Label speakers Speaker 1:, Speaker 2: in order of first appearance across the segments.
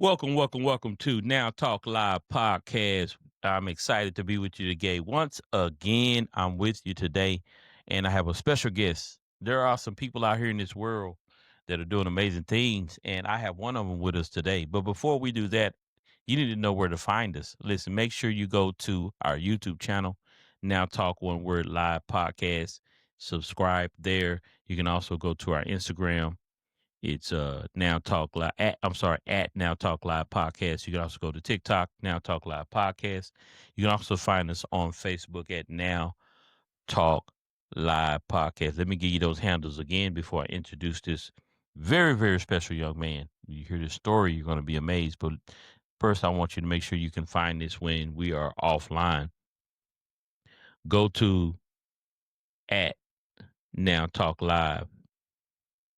Speaker 1: Welcome to Now Talk Live podcast. I'm excited to be with you today. Once again, I'm with you today, and I have a special guest. There are some people out here in this world that are doing amazing things, and I have one of them with us today. But before we do that, you need to know where to find us. Listen, make sure you go to our YouTube channel, Now Talk One Word Live Podcast. Subscribe there. You can also go to our Instagram. It's Now Talk Live. At Now Talk Live Podcast. You can also go to TikTok, Now Talk Live Podcast. You can also find us on Facebook at Now Talk Live Podcast. Let me give you those handles again before I introduce this very, very special young man. You hear this story, you're going to be amazed. But first, I want you to make sure you can find this when we are offline. Go to at Now Talk Live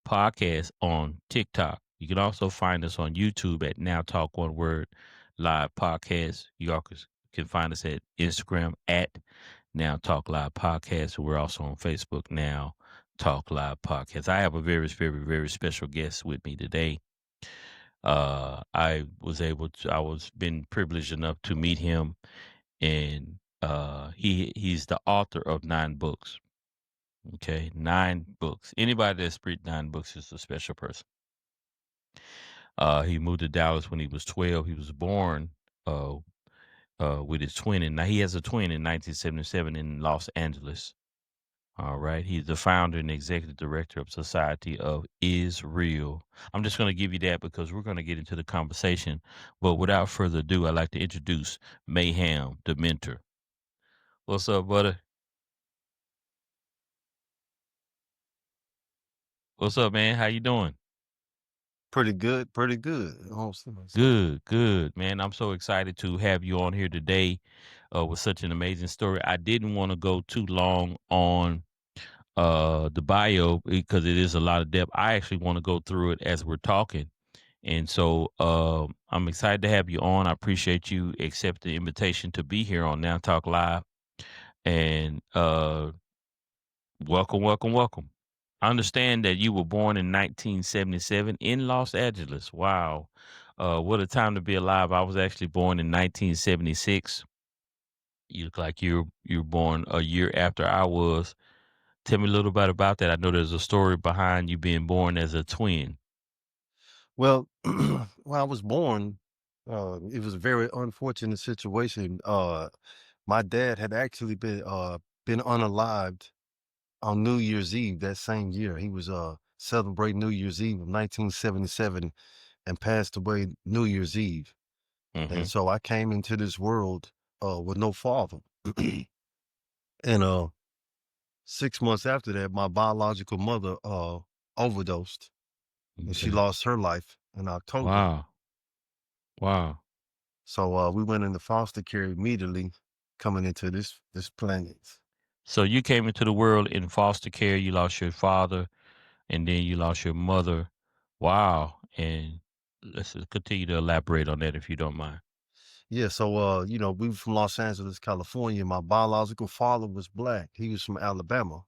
Speaker 1: Podcast on TikTok. You can also find us on YouTube at Now Talk One Word Live Podcast. You all can find us at Instagram at Now Talk Live Podcast. We're also on Facebook Now Talk Live Podcast. I have a very, very, very special guest with me today. I was been privileged enough to meet him, and he's the author of 9 books. Okay, 9 books. Anybody that's written 9 books is a special person. He moved to Dallas when he was 12. He was born uh, with his twin, and now he has a twin in 1977 in Los Angeles. All right. He's the founder and executive director of Society of Israel. I'm just going to give you that because we're going to get into the conversation. But without further ado, I'd like to introduce Maham the Mentor. What's up, brother? What's up, man? How you doing?
Speaker 2: Pretty good, pretty good.
Speaker 1: Good, man. I'm so excited to have you on here today with such an amazing story. I didn't want to go too long on the bio because it is a lot of depth. I actually want to go through it as we're talking. And so I'm excited to have you on. I appreciate you accept the invitation to be here on Now Talk Live. And welcome. I understand that you were born in 1977 in Los Angeles. Wow. What a time to be alive. I was actually born in 1976. You look like you're born a year after I was. Tell me a little bit about that. I know there's a story behind you being born as a twin.
Speaker 2: Well, when I was born, it was a very unfortunate situation. My dad had actually been unalived on New Year's Eve that same year. He was celebrating New Year's Eve of 1977 and passed away New Year's Eve.
Speaker 1: Mm-hmm.
Speaker 2: And so I came into this world with no father. And 6 months after that, my biological mother overdosed and she
Speaker 1: Okay.
Speaker 2: lost her life in October.
Speaker 1: Wow. Wow.
Speaker 2: So we went into foster care immediately coming into this planet.
Speaker 1: So you came into the world in foster care. You lost your father, and then you lost your mother. Wow. And let's just continue to elaborate on that if you don't mind.
Speaker 2: Yeah, so we were from Los Angeles, California. My biological father was black. He was from Alabama.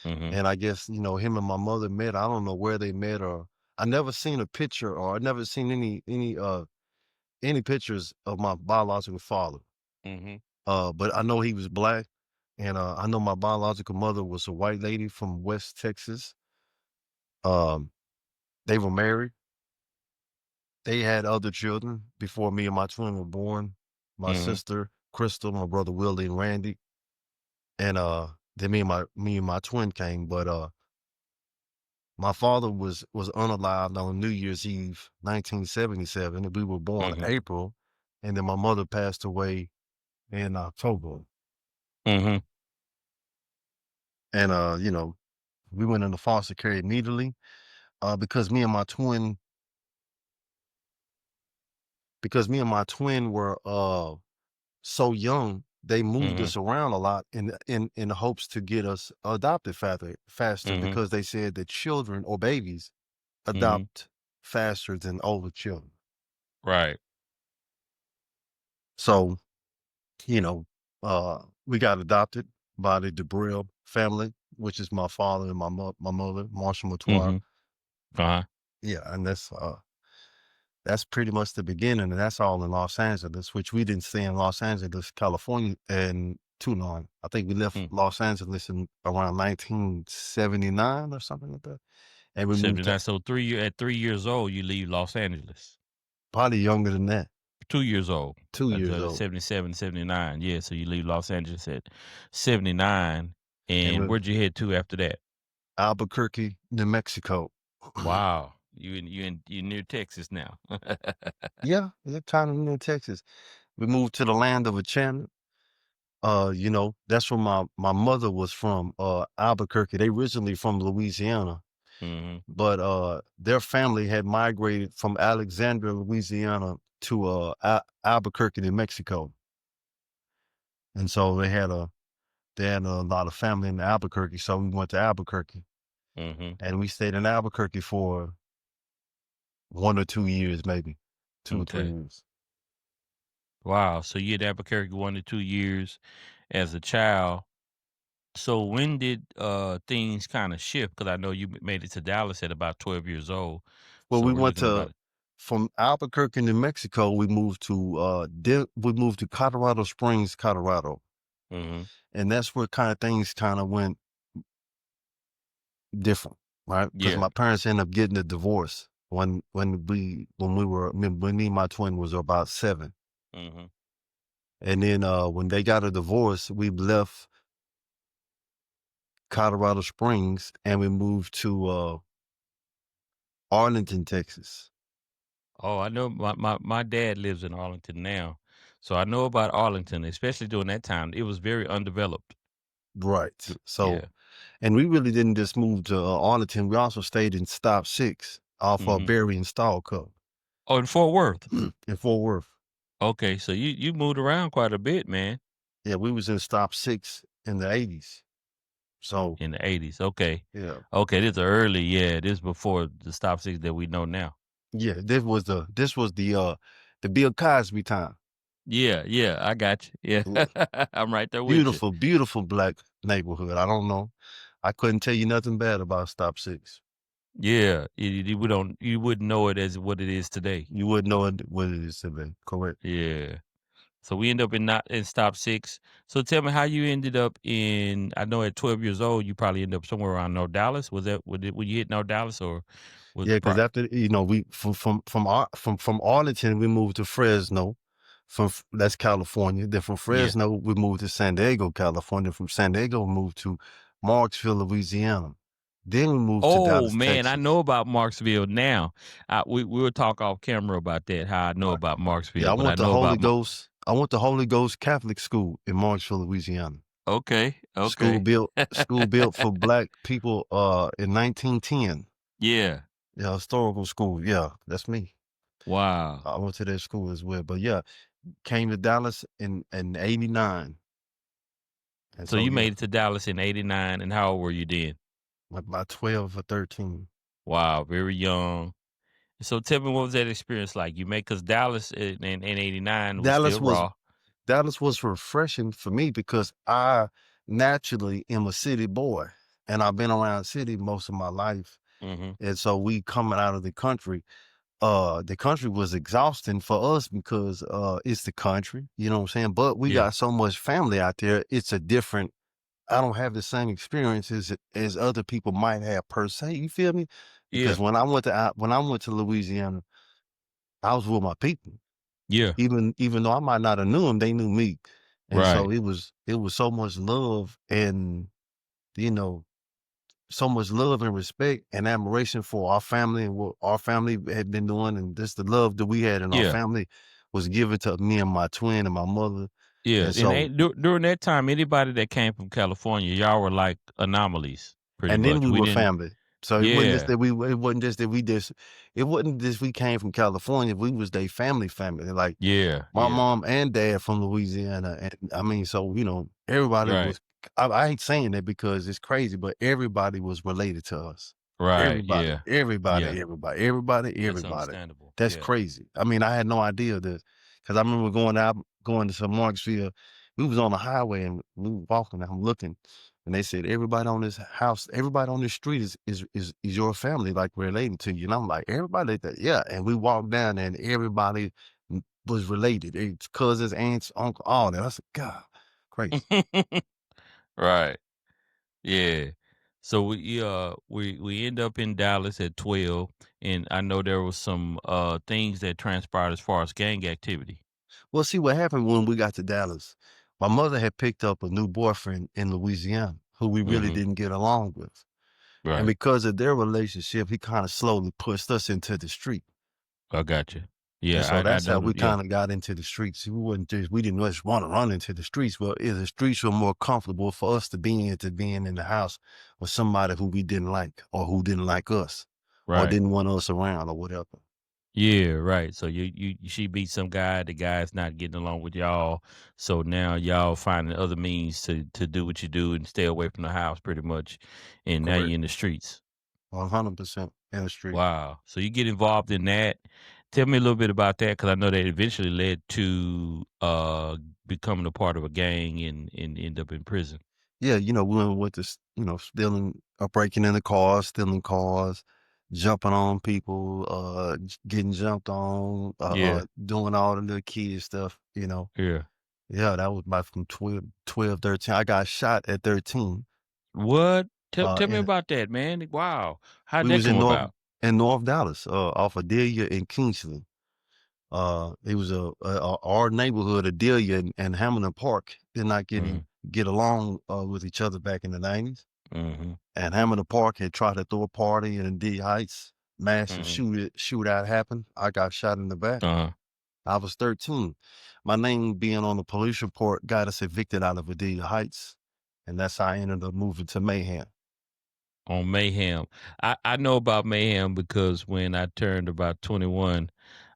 Speaker 1: Mm-hmm.
Speaker 2: And I guess, him and my mother met. I don't know where they met or I never seen a picture or I never seen any pictures of my biological father.
Speaker 1: Mm-hmm.
Speaker 2: But I know he was black and I know my biological mother was a white lady from West Texas. Um they were married. They had other children before me and my twin were born. My
Speaker 1: Mm-hmm.
Speaker 2: sister, Crystal, my brother Willie and Randy. And then me and my twin came. But my father was unalived on New Year's Eve, 1977, and we were born
Speaker 1: Mm-hmm.
Speaker 2: April, and then my mother passed away in October.
Speaker 1: Mm-hmm.
Speaker 2: And we went into foster care immediately because me and my twin were so young, they moved
Speaker 1: Mm-hmm.
Speaker 2: us around a lot in hopes to get us adopted faster
Speaker 1: Mm-hmm.
Speaker 2: because they said that children or babies
Speaker 1: Mm-hmm.
Speaker 2: adopt faster than older children.
Speaker 1: Right.
Speaker 2: So, you know, we got adopted by the Dubriel family, which is my father and my mother, Marshall Matoir.
Speaker 1: Mm-hmm. Uh-huh.
Speaker 2: Yeah, and that's that's pretty much the beginning, and that's all in Los Angeles, which we didn't stay in Los Angeles, California, and too long. I think we left
Speaker 1: Hmm.
Speaker 2: Los Angeles in around 1979 or something like that, and we moved to
Speaker 1: 79. So at 3 years old, you leave Los Angeles.
Speaker 2: probably younger than that,
Speaker 1: 2 years old.
Speaker 2: 2 years
Speaker 1: So
Speaker 2: old,
Speaker 1: 77, 79. Yeah. So you leave Los Angeles at 79.
Speaker 2: and
Speaker 1: And
Speaker 2: we
Speaker 1: where'd you head to after that?
Speaker 2: Albuquerque, New Mexico.
Speaker 1: Wow. You near Texas now.
Speaker 2: Yeah, that time we in Texas. We moved to the land of enchantment. That's where my mother was from, Albuquerque. They originally from Louisiana,
Speaker 1: Hmm.
Speaker 2: but their family had migrated from Alexandria, Louisiana to Albuquerque, New Mexico. And so they had a lot of family in Albuquerque, so we went to Albuquerque
Speaker 1: Hmm.
Speaker 2: and we stayed in Albuquerque for 1 or 2 years, maybe 2 or 3
Speaker 1: Okay.
Speaker 2: years.
Speaker 1: Wow. So you had Albuquerque 1 to 2 years as a child. So when did things kind of shift? Because I know you made it to Dallas at about 12 years old.
Speaker 2: Well,
Speaker 1: So
Speaker 2: we
Speaker 1: we're
Speaker 2: went
Speaker 1: looking
Speaker 2: to
Speaker 1: about.
Speaker 2: from Albuquerque, New Mexico. We moved to Colorado Springs, Colorado,
Speaker 1: Hmm.
Speaker 2: and that's where kind of things kind of went different, right? Because
Speaker 1: Yeah.
Speaker 2: my parents ended up getting a divorce when me and my twin was about 7,
Speaker 1: Hmm.
Speaker 2: and then when they got a divorce, we left Colorado Springs and we moved to Arlington, Texas.
Speaker 1: Oh, I know my dad lives in Arlington now. So I know about Arlington, especially during that time. It was very undeveloped.
Speaker 2: Right. So,
Speaker 1: Yeah.
Speaker 2: and we really didn't just move to Arlington. We also stayed in Stop Six off of
Speaker 1: Hmm.
Speaker 2: Berry and Stall Cup
Speaker 1: Oh, in Fort Worth.
Speaker 2: in Fort Worth.
Speaker 1: Okay, so you moved around quite a bit, man,
Speaker 2: Yeah, we was in Stop Six in the 80s. So,
Speaker 1: in the 80s. Okay.
Speaker 2: yeah.
Speaker 1: Okay, this is early, yeah, this before the stop six that we know now.
Speaker 2: Yeah, this was the Bill Cosby time.
Speaker 1: Yeah, yeah, I got you.
Speaker 2: L-
Speaker 1: Yeah. I'm right there with you.
Speaker 2: Beautiful, beautiful black neighborhood. I don't know. I couldn't tell you nothing bad about Stop Six.
Speaker 1: Yeah, you wouldn't know it as what it is today.
Speaker 2: You wouldn't know what it is today. Correct.
Speaker 1: Yeah. So we end up in not in stop six. So tell me how you ended up in. I know at 12 years old you probably ended up somewhere around North Dallas. Was that when you hit North Dallas or was
Speaker 2: Yeah, because
Speaker 1: pro?
Speaker 2: after we from Arlington we moved to Fresno, that's California. Then from
Speaker 1: Yeah.
Speaker 2: Fresno we moved to San Diego, California. From San Diego we moved to Marksville, Louisiana. Then we moved to
Speaker 1: Oh
Speaker 2: Dallas,
Speaker 1: man, I know
Speaker 2: Texas.
Speaker 1: about Marksville now. We will talk off camera about that. How I know
Speaker 2: Right.
Speaker 1: about
Speaker 2: Yeah,
Speaker 1: Marksville, but I know
Speaker 2: I went to Holy Ghost Catholic School in Marksville, Louisiana.
Speaker 1: Okay,
Speaker 2: School
Speaker 1: okay.
Speaker 2: built school built for black people in 1910.
Speaker 1: Yeah.
Speaker 2: Yeah, historical school. Yeah, that's me.
Speaker 1: Wow.
Speaker 2: I went to that school as well. But yeah, came to Dallas in '89. And
Speaker 1: So
Speaker 2: so
Speaker 1: you
Speaker 2: yeah,
Speaker 1: made it to Dallas in '89, and how old were you then?
Speaker 2: like about 12 or 13.
Speaker 1: Wow, very young. So tell me, what was that experience like? You made because Dallas in '89 was
Speaker 2: Dallas
Speaker 1: still
Speaker 2: was
Speaker 1: raw.
Speaker 2: Dallas was refreshing for me because I naturally am a city boy and I've been around city most of my life.
Speaker 1: Hmm.
Speaker 2: And so we coming out of the country was exhausting for us because it's the country, you know what I'm saying? But we
Speaker 1: Yeah,
Speaker 2: got so much family out there. I don't have the same experiences as other people might have per se. You feel me? Because
Speaker 1: yeah,
Speaker 2: when I went to Louisiana, I was with my people.
Speaker 1: yeah.
Speaker 2: Even though I might not have knew them, they knew me, and so
Speaker 1: Right.
Speaker 2: it was so much love and you know so much love and respect and admiration for our family and what our family had been doing, and just the love that we had in our
Speaker 1: Yeah,
Speaker 2: family was given to me and my twin and my mother,
Speaker 1: yeah.
Speaker 2: and so
Speaker 1: During that time, anybody that came from California, y'all were like anomalies, pretty
Speaker 2: and then
Speaker 1: much.
Speaker 2: we
Speaker 1: We
Speaker 2: were
Speaker 1: didn't.
Speaker 2: family. So
Speaker 1: Yeah,
Speaker 2: it wasn't just we came from California. We was they family. Like
Speaker 1: yeah,
Speaker 2: my
Speaker 1: yeah.
Speaker 2: mom and dad from Louisiana, and I mean, so everybody
Speaker 1: Right,
Speaker 2: was. I ain't saying that because it's crazy, but everybody was related to us.
Speaker 1: right.
Speaker 2: Everybody,
Speaker 1: Yeah,
Speaker 2: everybody,
Speaker 1: yeah.
Speaker 2: everybody, everybody,
Speaker 1: That's
Speaker 2: everybody.
Speaker 1: understandable.
Speaker 2: That's
Speaker 1: Yeah.
Speaker 2: crazy. I mean, I had no idea this because I remember going to some Marksville. We was on the highway and we were walking. I'm looking. And they said, "Everybody on this house, everybody on this street is your family, like, relating to you." And I'm like, "Everybody?" That yeah. And we walked down and everybody was related. It's cousins, aunts, uncle, all that. I said, "God, crazy."
Speaker 1: Right. Yeah. So we end up in Dallas at 12, and I know there was some things that transpired as far as gang activity.
Speaker 2: Well, see what happened when we got to Dallas. My mother had picked up a new boyfriend in Louisiana who we really
Speaker 1: Mhm.
Speaker 2: didn't get along with. And
Speaker 1: Right.
Speaker 2: because of their relationship, he kind of slowly pushed us into the street.
Speaker 1: I got you.
Speaker 2: And
Speaker 1: Yeah,
Speaker 2: so
Speaker 1: I
Speaker 2: that's how
Speaker 1: know
Speaker 2: we
Speaker 1: that. Yeah.
Speaker 2: kinda got into the streets. We didn't just wanna run into the streets, but the streets were more comfortable for us to be in, to being in the house with somebody who we didn't like or who didn't like us or
Speaker 1: Right.
Speaker 2: didn't want us around or whatever.
Speaker 1: Yeah, right. So she beat some guy, the guy's not getting along with y'all. So now y'all finding other means to do what you do and stay away from the house pretty much. And now you're
Speaker 2: Correct.
Speaker 1: in the streets.
Speaker 2: 100% in the street.
Speaker 1: Wow. So you get involved in that. Tell me a little bit about that because I know that eventually led to becoming a part of a gang and end up in prison.
Speaker 2: Yeah, we went to stealing breaking into cars, stealing cars, jumping on people, getting jumped on,
Speaker 1: Yeah.
Speaker 2: doing all the little kid stuff.
Speaker 1: Yeah.
Speaker 2: Yeah, that was about from 12, 13. I got shot at 13.
Speaker 1: What? Tell me
Speaker 2: And
Speaker 1: about that, man. Wow. How'd
Speaker 2: we
Speaker 1: that
Speaker 2: was
Speaker 1: come about?
Speaker 2: in North Dallas, off of Delia and Kingsley. It was our neighborhood of Delia and Hamilton Park did not
Speaker 1: Mm-hmm.
Speaker 2: get along with each other back in the 90s.
Speaker 1: Mm-hmm.
Speaker 2: And Hamilton Park had tried to throw a party in D Heights. Massive
Speaker 1: Mm-hmm.
Speaker 2: shootout happened. I got shot in the back.
Speaker 1: Uh-huh.
Speaker 2: I was 13. My name being on the police report got us evicted out of Adelia Heights. And that's how I ended up moving to Mayhem.
Speaker 1: On Mayhem. I know about Mayhem because when I turned about 21,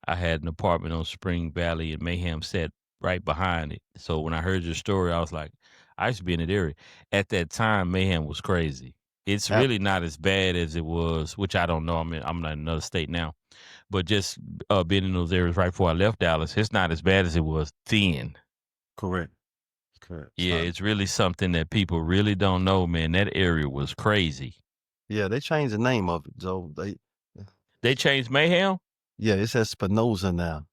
Speaker 1: I had an apartment on Spring Valley and Mayhem sat right behind it. So when I heard your story, I was like, I used to be in that area. At that time, Mayhem was crazy. It's
Speaker 2: Ap-
Speaker 1: really not as bad as it was, which I don't know. I'm not in another state now. But just being in those areas right before I left Dallas, it's not as bad as it was then.
Speaker 2: Correct. Correct.
Speaker 1: Yeah,
Speaker 2: Sorry.
Speaker 1: it's really something that people really don't know, man. That area was crazy.
Speaker 2: Yeah, they changed the name of it, Joe.
Speaker 1: They changed Mayhem?
Speaker 2: Yeah, it says Spinoza now.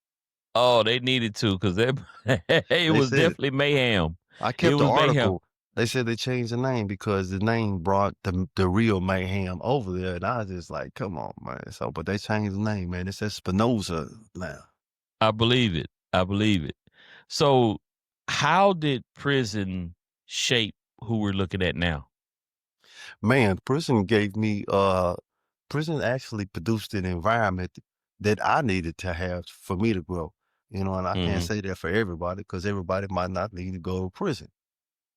Speaker 1: Oh, they needed to because it
Speaker 2: They
Speaker 1: was
Speaker 2: said
Speaker 1: definitely mayhem.
Speaker 2: I
Speaker 1: It
Speaker 2: kept the
Speaker 1: was mayhem.
Speaker 2: article. They said they changed the name because the name brought the real mayhem over there. And I was just like, come on, man. So, but they changed the name, man. It says Spinoza now.
Speaker 1: I believe it. I believe it. So, how did prison shape who we're looking at now?
Speaker 2: Man, prison actually produced an environment that I needed to have for me to grow. And I can't
Speaker 1: Mhm.
Speaker 2: say that for everybody because everybody might not need to go to prison.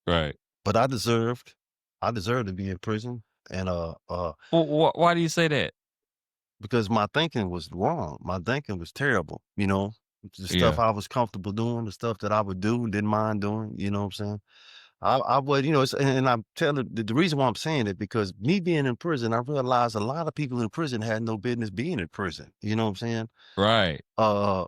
Speaker 1: Right.
Speaker 2: But I deserved to be in prison. And
Speaker 1: Why do you say that?
Speaker 2: because my thinking was wrong. My thinking was terrible. The stuff
Speaker 1: Yeah.
Speaker 2: I was comfortable doing, the stuff that I would do and didn't mind doing, you know what I'm saying? I would, and I'm telling the reason why I'm saying it because me being in prison, I realized a lot of people in prison had no business being in prison. You know what I'm saying?
Speaker 1: Right.
Speaker 2: Uh,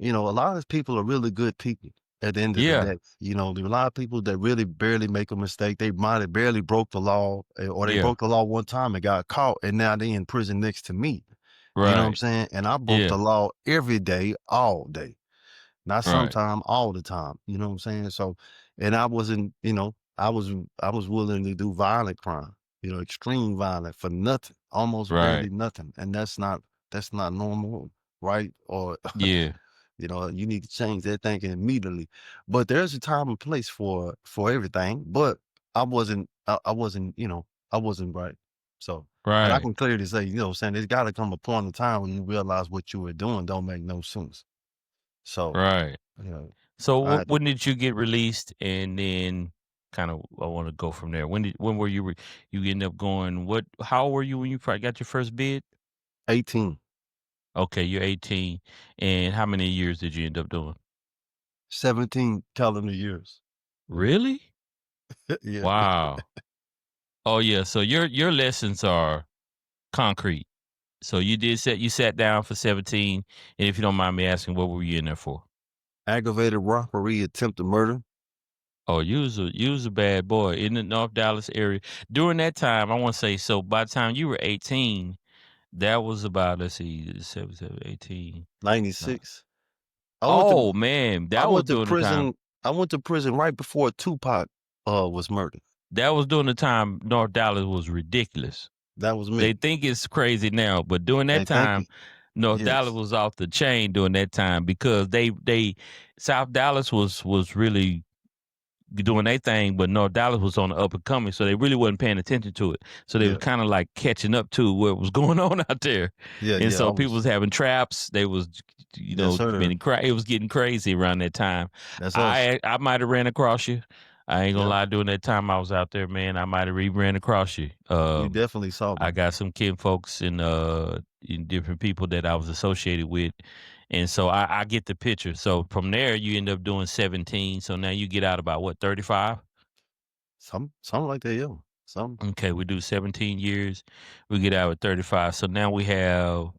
Speaker 2: a lot of people are really good people at the end of the
Speaker 1: Yeah.
Speaker 2: day. There are a lot of people that really barely make a mistake. They might have barely broke the law, or they
Speaker 1: Yeah.
Speaker 2: broke the law one time and got caught, and now they in prison next to me. You know what I'm
Speaker 1: Right.
Speaker 2: saying? And I broke the
Speaker 1: Yeah.
Speaker 2: law every day, all day. Not
Speaker 1: Right.
Speaker 2: sometime, all the time. You know what I'm saying? So, and I wasn't, I was willing to do violent crime, extreme violent for nothing, almost
Speaker 1: Right.
Speaker 2: barely nothing. And that's not normal, right? Or,
Speaker 1: Yeah.
Speaker 2: you need to change that thinking immediately. But there's a time and place for everything. But I wasn't, I wasn't right. So, and I
Speaker 1: Right.
Speaker 2: can clearly say, what I'm saying, there's got to come a point in time when you realize what you were doing don't make no sense. So,
Speaker 1: Right.
Speaker 2: you know,
Speaker 1: So
Speaker 2: I had to
Speaker 1: when did you get released and then kind of I want to go from there. When were you end up going how old were you when you probably got your first bid?
Speaker 2: 18,
Speaker 1: Okay, you're 18. And how many years did you end up doing?
Speaker 2: 17 calendar years.
Speaker 1: Really?
Speaker 2: Yeah.
Speaker 1: Wow. Oh yeah, so your lessons are concrete. So you sat down for 17, and if you don't mind me asking, what were you in there for?
Speaker 2: Aggravated robbery, attempted murder.
Speaker 1: Oh, you was a bad boy in the North Dallas area. During that time, I wanna say so by the time you were 18, that was about, let's see, 7, 7, 18. uh
Speaker 2: 96. I went to
Speaker 1: Oh, man,
Speaker 2: I
Speaker 1: that was
Speaker 2: went to
Speaker 1: during the time
Speaker 2: prison I went to prison right before Tupac, was murdered.
Speaker 1: that was during the time North Dallas was ridiculous.
Speaker 2: That was
Speaker 1: They
Speaker 2: me.
Speaker 1: think it's crazy now, but during that
Speaker 2: They think
Speaker 1: time,
Speaker 2: it.
Speaker 1: North Dallas
Speaker 2: Yes.
Speaker 1: was off the chain during that time because they South Dallas was really doing their thing, but North Dallas was on the up and coming, so they really wasn't paying attention to it. So they was
Speaker 2: Yeah.
Speaker 1: kind of like catching up to what was going on out there,
Speaker 2: Yeah,
Speaker 1: and
Speaker 2: yeah, I
Speaker 1: so people
Speaker 2: was
Speaker 1: was having traps. They was,
Speaker 2: Yes, sir.
Speaker 1: committing crime. It was getting crazy around that time.
Speaker 2: That's us.
Speaker 1: I might have ran across you. I ain't gonna
Speaker 2: Yeah.
Speaker 1: lie. During that time I was out there, man, I might have ran across you.
Speaker 2: You definitely saw
Speaker 1: I
Speaker 2: me.
Speaker 1: got some kin folks in different people that I was associated with. And so I get the picture. So from there you end up doing 17. So now you get out about what, 35?
Speaker 2: Something like that, yeah. Some
Speaker 1: Okay, we do 17 years. We get out at 35. So now we have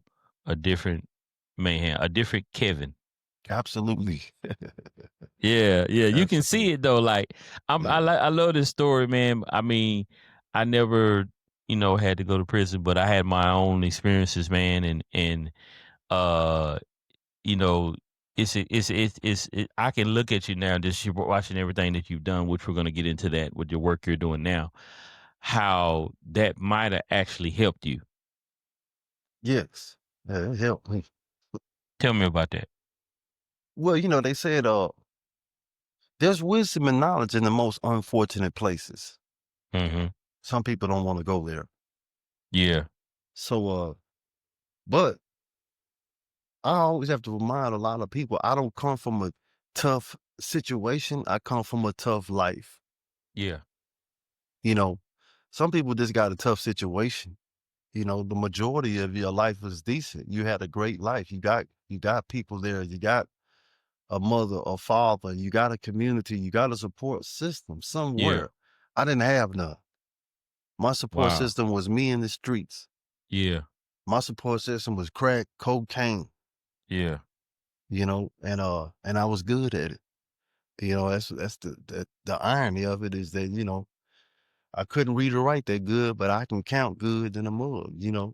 Speaker 1: a different man, a different Kevin.
Speaker 2: Absolutely.
Speaker 1: Yeah, yeah, you can
Speaker 2: Absolutely.
Speaker 1: see it though. Like
Speaker 2: Yeah.
Speaker 1: I love this story, man. I mean, I never, had to go to prison, but I had my own experiences, man, and uh, you know, I can look at you now, just you watching everything that you've done, which we're going to get into that with your work you're doing now, how that might have actually helped you.
Speaker 2: Yes. Yeah, it helped me.
Speaker 1: Tell me about that.
Speaker 2: Well, they said, there's wisdom and knowledge in the most unfortunate places.
Speaker 1: Hmm.
Speaker 2: Some people don't wanna go there.
Speaker 1: Yeah,
Speaker 2: So, but I always have to remind a lot of people, I don't come from a tough situation, I come from a tough life.
Speaker 1: yeah,
Speaker 2: You know? Some people just got a tough situation. The majority of your life was decent. You had a great life. You got people there. You got a mother, a father. You got a community. You got a support system
Speaker 1: yeah.
Speaker 2: somewhere. I didn't have none. My support
Speaker 1: Wow.
Speaker 2: system was me in the streets.
Speaker 1: Yeah,
Speaker 2: My support system was crack, cocaine,
Speaker 1: yeah.
Speaker 2: and I was good at it. That's the irony of it is that, I couldn't read or write that good, but I can count good in a mug,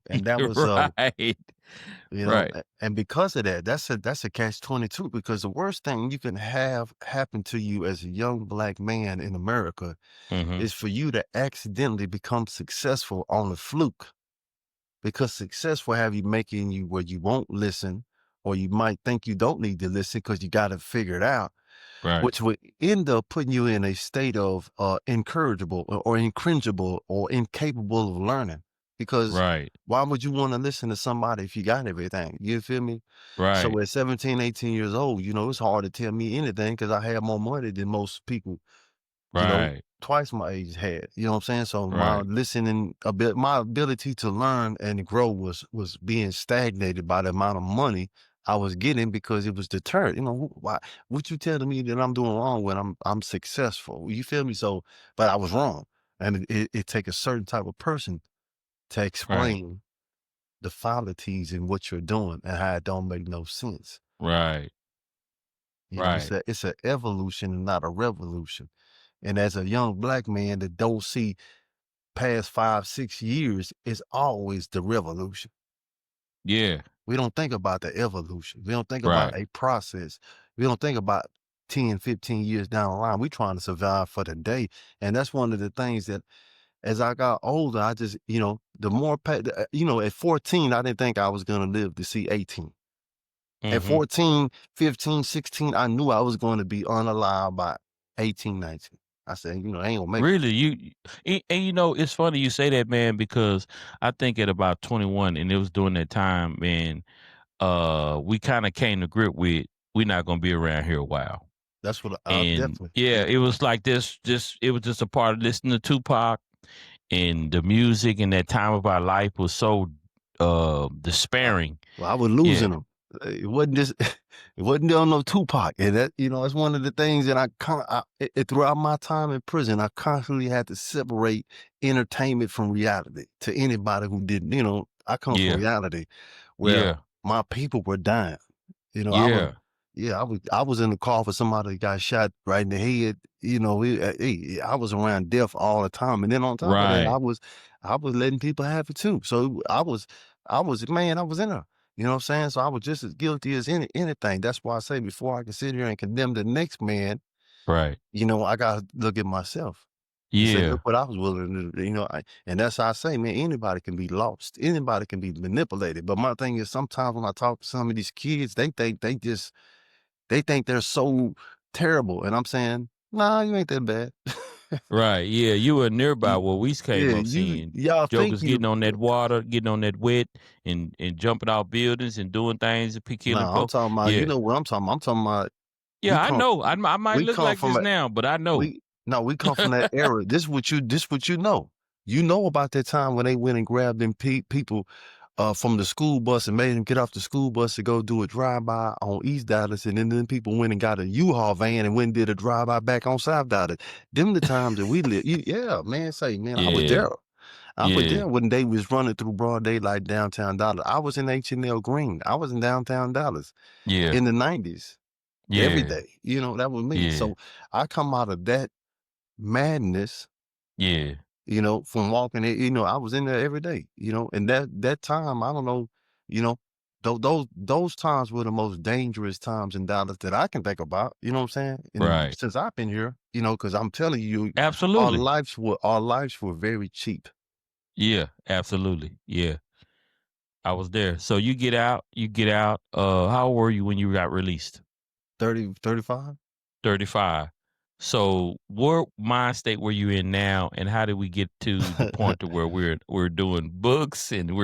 Speaker 2: and that was
Speaker 1: Right, right.
Speaker 2: and because of that, that's a catch 22 because the worst thing you can have happen to you as a young black man in America
Speaker 1: Hmm.
Speaker 2: is for you to accidentally become successful on a fluke because success will have you making you where you won't listen or you might think you don't need to listen because you got to figure it out,
Speaker 1: Right,
Speaker 2: which would end up putting you in a state of incorrigible or incringible or incapable of learning. Because
Speaker 1: right,
Speaker 2: why would you want to listen to somebody if you got everything? You feel me?
Speaker 1: right,
Speaker 2: So at 17, 18 years old, it's hard to tell me anything because I have more money than most people,
Speaker 1: right,
Speaker 2: twice my age had. You know what I'm saying? So my
Speaker 1: right.
Speaker 2: listening my ability to learn and grow was being stagnated by the amount of money I was getting because it was deterred. Why what you telling me that I'm doing wrong when I'm successful? You feel me? So, but I was wrong. And it take a certain type of person to
Speaker 1: Right,
Speaker 2: explain the fallacies in what you're doing and how it don't make no sense.
Speaker 1: right,
Speaker 2: It's
Speaker 1: right.
Speaker 2: a evolution and not a revolution. And as a young black man that don't see past 5, 6 years, it's always the revolution.
Speaker 1: Yeah,
Speaker 2: We don't think about the evolution. We don't think about
Speaker 1: right.
Speaker 2: a process. We don't think about 10, 15 years down the line. We trying to survive for the day. And that's one of the things that as I got older, I just, the more, at 14, I didn't think I was going to live to see 18. At
Speaker 1: Hmm.
Speaker 2: 14, 15, 16, I knew I was going to be unalive by 18, 19. I said, I ain't gonna make it.
Speaker 1: Really, and it's funny you say that, man, because I think at about 21, and it was during that time, man. We kind of came to grip with we're not gonna be around here a while,
Speaker 2: That's what I
Speaker 1: and
Speaker 2: definitely,
Speaker 1: yeah,
Speaker 2: yeah.
Speaker 1: it was like this. Just it was just a part of listening to Tupac and the music, and that time of our life was so
Speaker 2: Uh,
Speaker 1: despairing.
Speaker 2: well, I was
Speaker 1: Yeah,
Speaker 2: losing them. It wasn't just, it wasn't on no Tupac, and that it's one of the things that throughout my time in prison, I constantly had to separate entertainment from reality. To anybody who didn't, I come from
Speaker 1: yeah,
Speaker 2: reality, where
Speaker 1: yeah,
Speaker 2: my people were dying. I was,
Speaker 1: yeah,
Speaker 2: Yeah, I was in the car for somebody that got shot right in the head. You know, I was around death all the time, and then on top of that,
Speaker 1: Right.
Speaker 2: I was letting people have it too. So I was in there. You know what I'm saying? So I was just as guilty as anything. That's why I say before I can sit here and condemn the next man,
Speaker 1: Right.
Speaker 2: I gotta look at myself and say,
Speaker 1: Yeah.
Speaker 2: look what I was willing to do. And that's how I say, man, anybody can be lost, anybody can be manipulated. But my thing is, sometimes when I talk to some of these kids, they think they're so terrible, and I'm saying, "Nah, you ain't that bad."
Speaker 1: Right. Yeah. You were nearby
Speaker 2: Y
Speaker 1: where we came
Speaker 2: yeah,
Speaker 1: up seeing
Speaker 2: y'all think
Speaker 1: jokers
Speaker 2: you
Speaker 1: getting on that water, getting on that wet, and jumping off buildings and doing things and killing
Speaker 2: nah, I'm
Speaker 1: folk.
Speaker 2: talking about you
Speaker 1: Yeah.
Speaker 2: know what I'm talking about. I'm talking about we
Speaker 1: Yeah. I
Speaker 2: come
Speaker 1: know. I might
Speaker 2: we
Speaker 1: look
Speaker 2: come
Speaker 1: like
Speaker 2: from
Speaker 1: this
Speaker 2: a
Speaker 1: now, but I know.
Speaker 2: we no, we come from that era. This what you know. You know about that time when they went and grabbed them people, from the school bus and made them get off the school bus to go do a drive-by on East Dallas, and then people went and got a U-Haul van and went and did a drive-by back on South Dallas. Them the times that we live. Yeah, man, say, man, I was
Speaker 1: Yeah.
Speaker 2: there. I was
Speaker 1: Yeah.
Speaker 2: there when they was running through broad daylight downtown Dallas. I was in H&L Green. I was in downtown Dallas
Speaker 1: Yeah.
Speaker 2: in the 90s every
Speaker 1: Yeah.
Speaker 2: day. That was me.
Speaker 1: Yeah.
Speaker 2: So I come out of that madness,
Speaker 1: Yeah.
Speaker 2: from walking it, I was in there every day, and that time, I don't know, you know, those times were the most dangerous times in Dallas that I can think about, you know what I'm saying? And
Speaker 1: Right.
Speaker 2: since I've been here, because I'm telling you,
Speaker 1: Absolutely.
Speaker 2: our lives were very cheap.
Speaker 1: Yeah. Absolutely. Yeah. I was there. So you get out. You get out. How old were you when you got released?
Speaker 2: 30, 35.
Speaker 1: 35. So what mind state were you in now, and how did we get to the point to where we're doing books and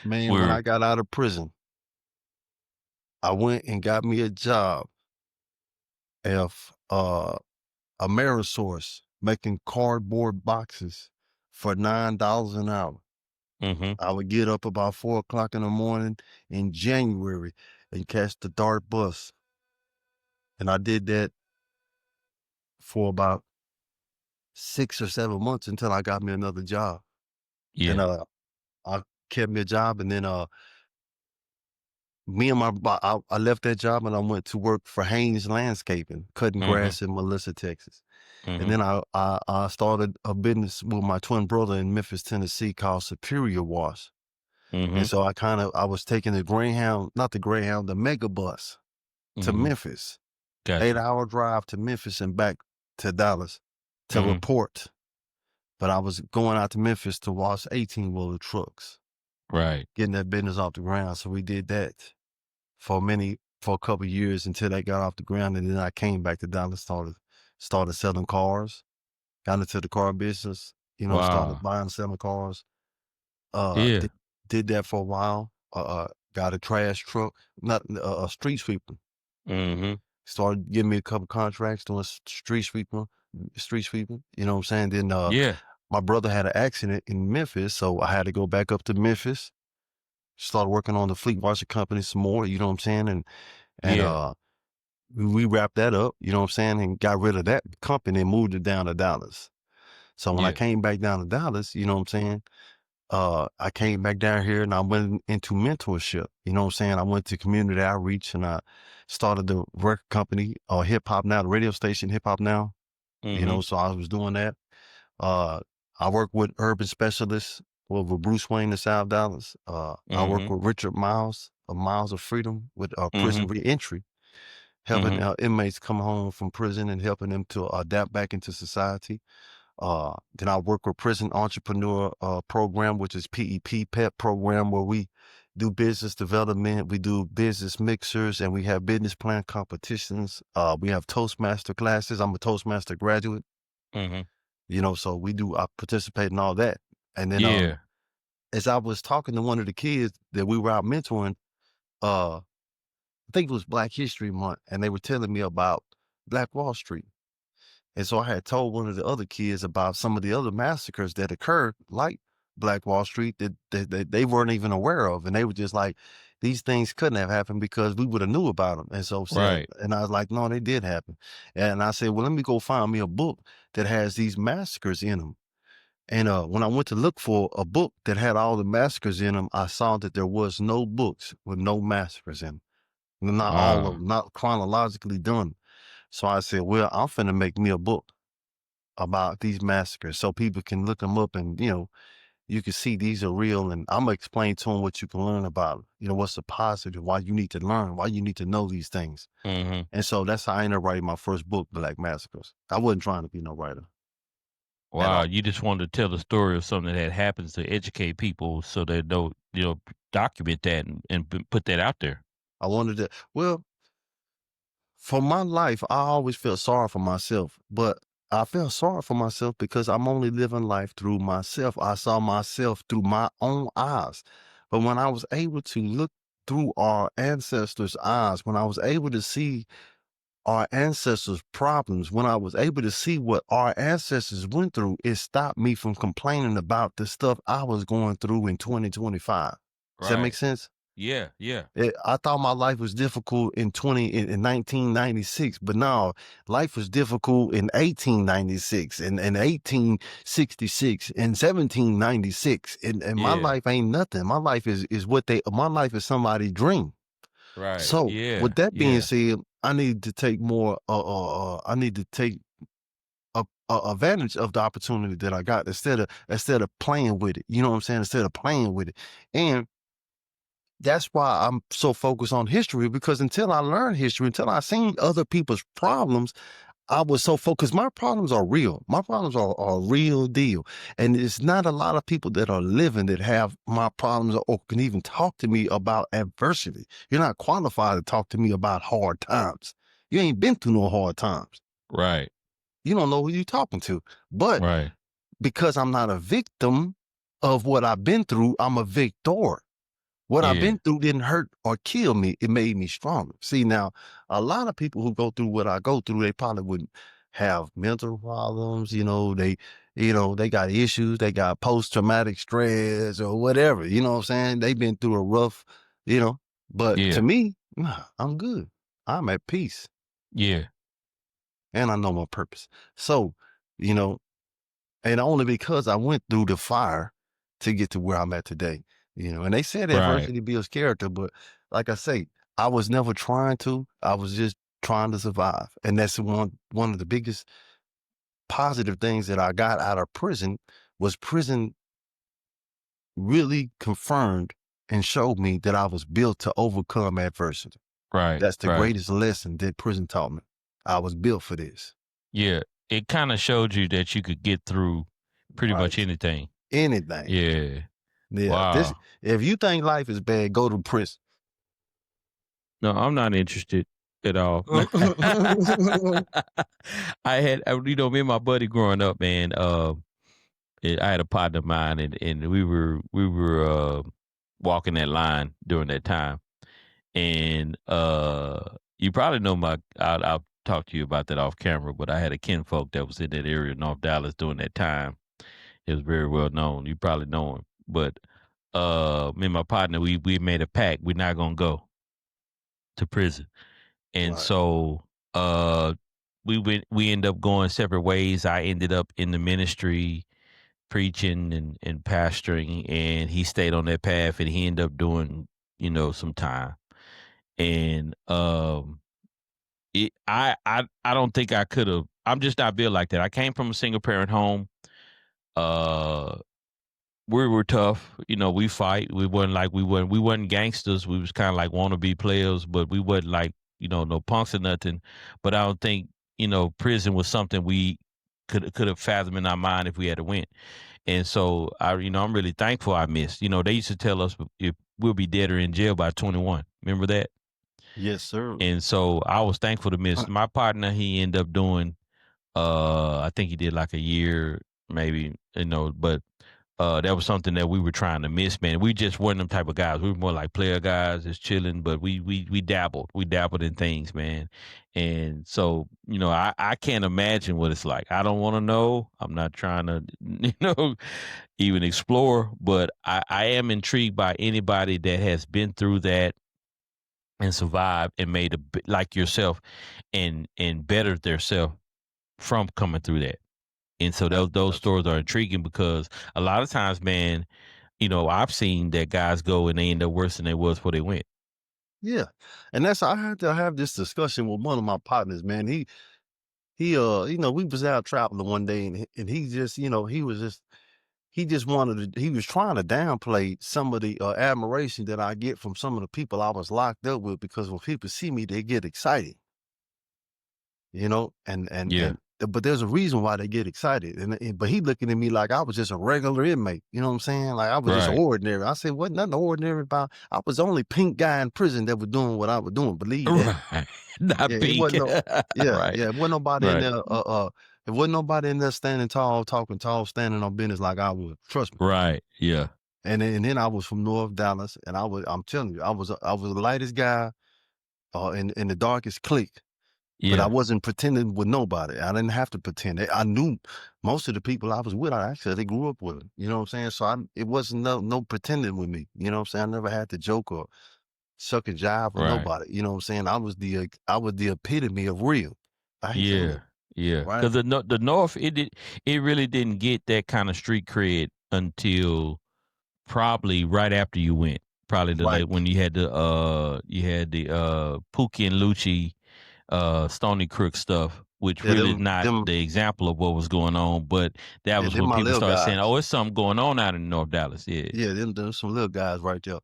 Speaker 2: Man, when
Speaker 1: we're
Speaker 2: I got out of prison, I went and got me a job of Amerisource making cardboard boxes for $9 an hour.
Speaker 1: mhm,
Speaker 2: I would get up about 4 o'clock in the morning in January and catch the DART bus. And I did that for about 6 or 7 months until I got me another job. And
Speaker 1: yeah,
Speaker 2: I kept me a job, and then me and I left that job and I went to work for Haynes Landscaping, cutting
Speaker 1: mhm,
Speaker 2: grass in Melissa, Texas. And
Speaker 1: mhm,
Speaker 2: then I started a business with my twin brother in Memphis, Tennessee called Superior Wash. And
Speaker 1: mhm,
Speaker 2: so I was taking not the Greyhound, the Mega Bus to
Speaker 1: mhm,
Speaker 2: Memphis,
Speaker 1: gotcha,
Speaker 2: 8-hour drive to Memphis and back to Dallas to
Speaker 1: mhm,
Speaker 2: report. But I was going out to Memphis to wash 18-wheeler trucks,
Speaker 1: right,
Speaker 2: getting that business off the ground. So we did that for a couple of years until they got off the ground. And then I came back to Dallas, started selling cars, got into the car business, started
Speaker 1: wow,
Speaker 2: buying and selling cars. Uh,
Speaker 1: yeah,
Speaker 2: did, did that for a while. Got a trash truck, not a street sweeper.
Speaker 1: mhm,
Speaker 2: Started giving me a couple contracts doing street sweeping. You know what I'm saying? Then
Speaker 1: yeah,
Speaker 2: my brother had an accident in Memphis, so I had to go back up to Memphis. Started working on the fleet washer company some more. You know what I'm saying? And
Speaker 1: yeah,
Speaker 2: we wrapped that up. You know what I'm saying? And got rid of that company and moved it down to Dallas. So when I
Speaker 1: yeah,
Speaker 2: came back down to Dallas, you know what I'm saying? I came back down here and I went into mentorship. You know what I'm saying? I went to community outreach and I started the record company, Hip Hop Now, the radio station Hip Hop Now.
Speaker 1: mhm,
Speaker 2: So I was doing that. Uh, I work with urban specialists with Bruce Wayne in South Dallas. I work
Speaker 1: mhm,
Speaker 2: with Richard Miles of Miles of Freedom with prison
Speaker 1: mhm,
Speaker 2: reentry, helping
Speaker 1: mhm,
Speaker 2: inmates come home from prison and helping them to adapt back into society. Then I work with Prison Entrepreneur Program, which is PEP program, where we do business development, we do business mixers, and we have business plan competitions. We have Toastmaster classes. I'm a Toastmaster graduate,
Speaker 1: mhm,
Speaker 2: so I participate in all that. And then
Speaker 1: yeah,
Speaker 2: as I was talking to one of the kids that we were out mentoring, I think it was Black History Month, and they were telling me about Black Wall Street. And so I had told one of the other kids about some of the other massacres that occurred, like Black Wall Street, that they weren't even aware of. And they were just like, these things couldn't have happened because we would have knew about them.
Speaker 1: right,
Speaker 2: And I was like, no, they did happen. And I said, well, let me go find me a book that has these massacres in them. And when I went to look for a book that had all the massacres in them, I saw that there was no books with no massacres in them. not all
Speaker 1: Wow.
Speaker 2: of not chronologically done. So I said, well, I'm finna make me a book about these massacres so people can look them up and, you can see these are real. And I'm gonna explain to them what you can learn about, what's the positive, why you need to learn, why you need to know these things.
Speaker 1: Mhm.
Speaker 2: And so that's how I ended up writing my first book, Black Massacres. I wasn't trying to be no writer at
Speaker 1: Wow,
Speaker 2: all.
Speaker 1: you just wanted to tell the story of something that happens to educate people so they know, document that and put that out there.
Speaker 2: I wanted to, well, for my life, I always felt sorry for myself, but I felt sorry for myself because I'm only living life through myself. I saw myself through my own eyes. But when I was able to look through our ancestors' eyes, when I was able to see our ancestors' problems, when I was able to see what our ancestors went through, it stopped me from complaining about the stuff I was going through in 2025. Does that make
Speaker 1: Right.
Speaker 2: sense?
Speaker 1: Yeah, yeah.
Speaker 2: I thought my life was difficult in 1996, but now life was difficult in 1896 and 1866 and 1796. And my
Speaker 1: Yeah.
Speaker 2: life ain't nothing. My life is my life is somebody's dream.
Speaker 1: Right.
Speaker 2: So
Speaker 1: Yeah.
Speaker 2: with that being
Speaker 1: Yeah.
Speaker 2: said, I need to take more, I need to take advantage of the opportunity that I got instead of playing with it. You know what I'm saying? Instead of playing with it. And that's why I'm so focused on history because until I learned history, until I seen other people's problems, I was so focused. My problems are real. My problems are a real deal. And it's not a lot of people that are living that have my problems or can even talk to me about adversity. You're not qualified to talk to me about hard times. You ain't been through no hard times.
Speaker 1: Right.
Speaker 2: You don't know who you're talking to. But
Speaker 1: Right.
Speaker 2: because I'm not a victim of what I've been through, I'm a victor. What I've
Speaker 1: Yeah.
Speaker 2: been through didn't hurt or kill me. It made me stronger. See, now, a lot of people who go through what I go through, they probably wouldn't have mental problems. They got issues. They got post-traumatic stress or whatever. You know what I'm saying? They've been through a rough, you know, but to
Speaker 1: Yeah.
Speaker 2: me, nah, I'm good. I'm at peace
Speaker 1: Yeah.
Speaker 2: and I know my purpose. So, you know, and only because I went through the fire to get to where I'm at today. And they said
Speaker 1: Right.
Speaker 2: adversity builds character, but like I say, I was never trying to. I was just trying to survive. And that's one of the biggest positive things that I got out of prison was prison really confirmed and showed me that I was built to overcome adversity.
Speaker 1: Right.
Speaker 2: That's the
Speaker 1: Right.
Speaker 2: greatest lesson that prison taught me. I was built for this.
Speaker 1: Yeah. It kind of showed you that you could get through pretty
Speaker 2: Right.
Speaker 1: much anything.
Speaker 2: Anything.
Speaker 1: Yeah.
Speaker 2: Yeah. This
Speaker 1: Wow.
Speaker 2: if you think life is bad, go to prison.
Speaker 1: No, I'm not interested at all. Me and my buddy growing up, man. I had a partner of mine, and we were walking that line during that time, and you probably know I'll talk to you about that off camera, but I had a kinfolk that was in that area, North Dallas, during that time. He was very well known. You probably know him, but me and my partner, we made a pact. We're not gonna go to prison. And
Speaker 2: Right.
Speaker 1: so uh we end up going separate ways. I ended up in the ministry preaching and pastoring, and he stayed on that path, and he ended up doing, some time. And I don't think I could have. I'm just not built like that. I came from a single parent home. Uh we were tough. We fight. We wasn't gangsters. We was kind of like wannabe players, but we wasn't like, no punks or nothing. But I don't think, prison was something we could have fathomed in our mind if we had to win. And so I'm really thankful I missed. They used to tell us if we'll be dead or in jail by 21. Remember that?
Speaker 2: Yes, sir.
Speaker 1: And so I was thankful to miss. My partner, he ended up doing I think he did like a year, maybe, but that was something that we were trying to miss, man. We just weren't them type of guys. We were more like player guys, just chilling. But we dabbled. We dabbled in things, man. And so, I can't imagine what it's like. I don't want to know. I'm not trying to, even explore. But I am intrigued by anybody that has been through that and survived and made like yourself and bettered theirself from coming through that. And so those stories are
Speaker 2: Absolutely.
Speaker 1: intriguing because a lot of times, man, I've seen that guys go and they end up worse than they was before they went.
Speaker 2: Yeah, and that's I had to have this discussion with one of my partners, man. We was out traveling one day, and he just, he just wanted to he was trying to downplay some of the, admiration that I get from some of the people I was locked up with, because when people see me, they get excited,
Speaker 1: Yeah.
Speaker 2: but there's a reason why they get excited, but he looking at me like I was just a regular inmate, you know what I'm saying? Like I was just
Speaker 1: Right.
Speaker 2: ordinary. I said, "Wasn't nothing ordinary about." I was the only pink guy in prison that was doing what I was doing, believe that.
Speaker 1: Right. Not
Speaker 2: Yeah, it
Speaker 1: pink.
Speaker 2: wasn't no yeah,
Speaker 1: Right.
Speaker 2: yeah, it wasn't nobody in
Speaker 1: Right.
Speaker 2: there, it wasn't nobody in there standing tall, talking tall, standing on business like I would, trust me.
Speaker 1: Right. Yeah.
Speaker 2: And then I was from North Dallas, and I'm telling you, I was the lightest guy, in the darkest clique, but I
Speaker 1: Yeah.
Speaker 2: wasn't pretending with nobody. I didn't have to pretend. I knew most of the people I was with, I actually they grew up with, you know what I'm saying? So it wasn't no pretending with me, you know what I'm saying? I never had to joke or suck and jive with
Speaker 1: Right.
Speaker 2: nobody, you know what I'm saying? I was the epitome of real. I hate to admit
Speaker 1: Yeah.
Speaker 2: it,
Speaker 1: Yeah.
Speaker 2: right?
Speaker 1: Because the North, it really didn't get that kind of street cred until probably right after you went. Probably the
Speaker 2: Right.
Speaker 1: late when you had the Pookie and Lucci Stony Crook stuff, which
Speaker 2: Yeah,
Speaker 1: really is
Speaker 2: them
Speaker 1: not
Speaker 2: them
Speaker 1: the example of what was going on, but that
Speaker 2: yeah,
Speaker 1: was
Speaker 2: them
Speaker 1: when
Speaker 2: my
Speaker 1: people
Speaker 2: little
Speaker 1: started saying,
Speaker 2: guys.
Speaker 1: "Oh, it's something going on out in North Dallas." Yeah.
Speaker 2: Yeah, them some little guys right there.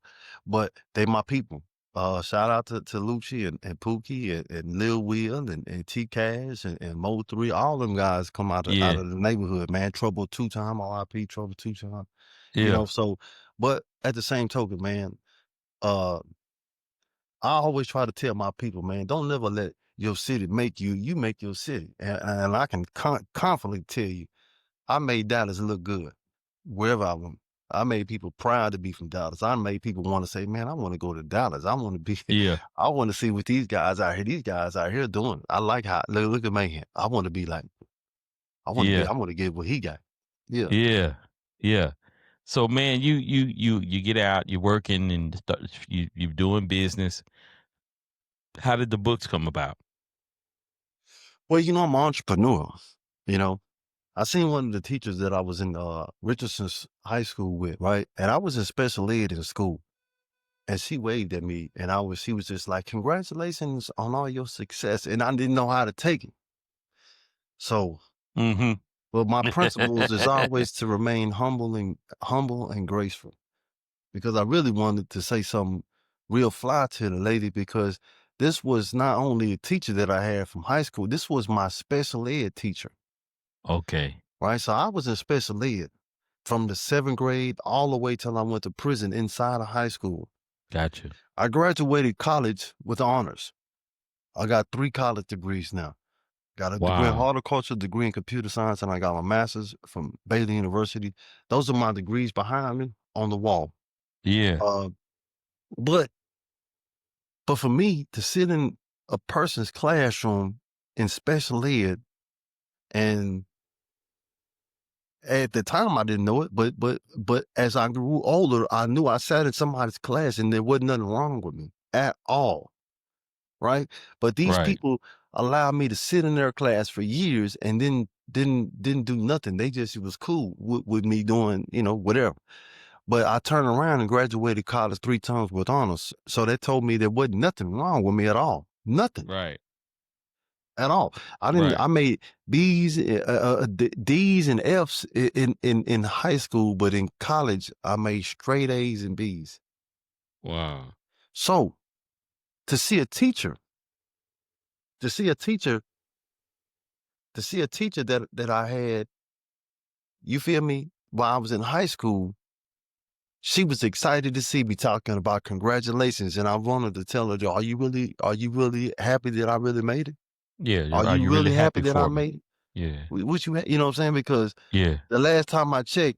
Speaker 2: But they my people. Shout out to Lucci and Pookie and Lil Will and T Cash and Mo 3. All them guys come out
Speaker 1: Yeah.
Speaker 2: of the neighborhood, man. Trouble two time, RIP, Trouble two time.
Speaker 1: Yeah.
Speaker 2: So but at the same token, man, uh, I always try to tell my people, man, don't never let your city make you, you make your city. And I can confidently tell you, I made Dallas look good wherever I went. I made people proud to be from Dallas. I made people want to say, "Man, I want to go to Dallas. I want to be.
Speaker 1: Yeah.
Speaker 2: I want to see what these guys out here. These guys out here doing. I like how look at man. I want to be like. I want to be.
Speaker 1: Yeah.
Speaker 2: I want to get what he got. Yeah.
Speaker 1: Yeah. Yeah. So man, you get out, you're working and you're doing business. How did the books come about?
Speaker 2: Well, I'm an entrepreneur. You know, I seen one of the teachers that I was in Richardson's high school with, right? And I was in special ed in school. And she waved at me, and she was just like, "Congratulations on all your success." And I didn't know how to take it. So,
Speaker 1: Mhm.
Speaker 2: well, my principles is always to remain humble and graceful, because I really wanted to say something real fly to the lady, because this was not only a teacher that I had from high school, this was my special ed teacher,
Speaker 1: Okay.
Speaker 2: right? So I was in special ed from the 7th grade all the way till I went to prison inside of high school.
Speaker 1: Gotcha.
Speaker 2: I graduated college with honors. I got 3 college degrees now. Got a degree in
Speaker 1: Wow.
Speaker 2: horticulture, degree in computer science, and I got my master's from Baylor University. Those are my degrees behind me on the wall.
Speaker 1: Yeah.
Speaker 2: Uh, but but for me to sit in a person's classroom in special ed, and at the time I didn't know it, but as I grew older, I knew I sat in somebody's class and there wasn't nothing wrong with me at all. Right? But these
Speaker 1: Right.
Speaker 2: people allowed me to sit in their class for years and then didn't do nothing. They just it was cool with me doing, whatever. But I turned around and graduated college 3 times with honors. So that told me there wasn't nothing wrong with me at all. Nothing
Speaker 1: Right.
Speaker 2: at all.
Speaker 1: Right.
Speaker 2: I made D's and F's in high school, but in college I made straight A's and B's.
Speaker 1: Wow.
Speaker 2: So to see a teacher, to see a teacher that I had, you feel me, while I was in high school, she was excited to see me talking about congratulations, and I wanted to tell her, are you really happy that I really made it?
Speaker 1: Yeah.
Speaker 2: Are
Speaker 1: Are
Speaker 2: you
Speaker 1: you really
Speaker 2: really happy
Speaker 1: happy
Speaker 2: that I
Speaker 1: for me?
Speaker 2: made it?
Speaker 1: Yeah.
Speaker 2: You know what I'm saying? Because
Speaker 1: Yeah.
Speaker 2: the last time I checked,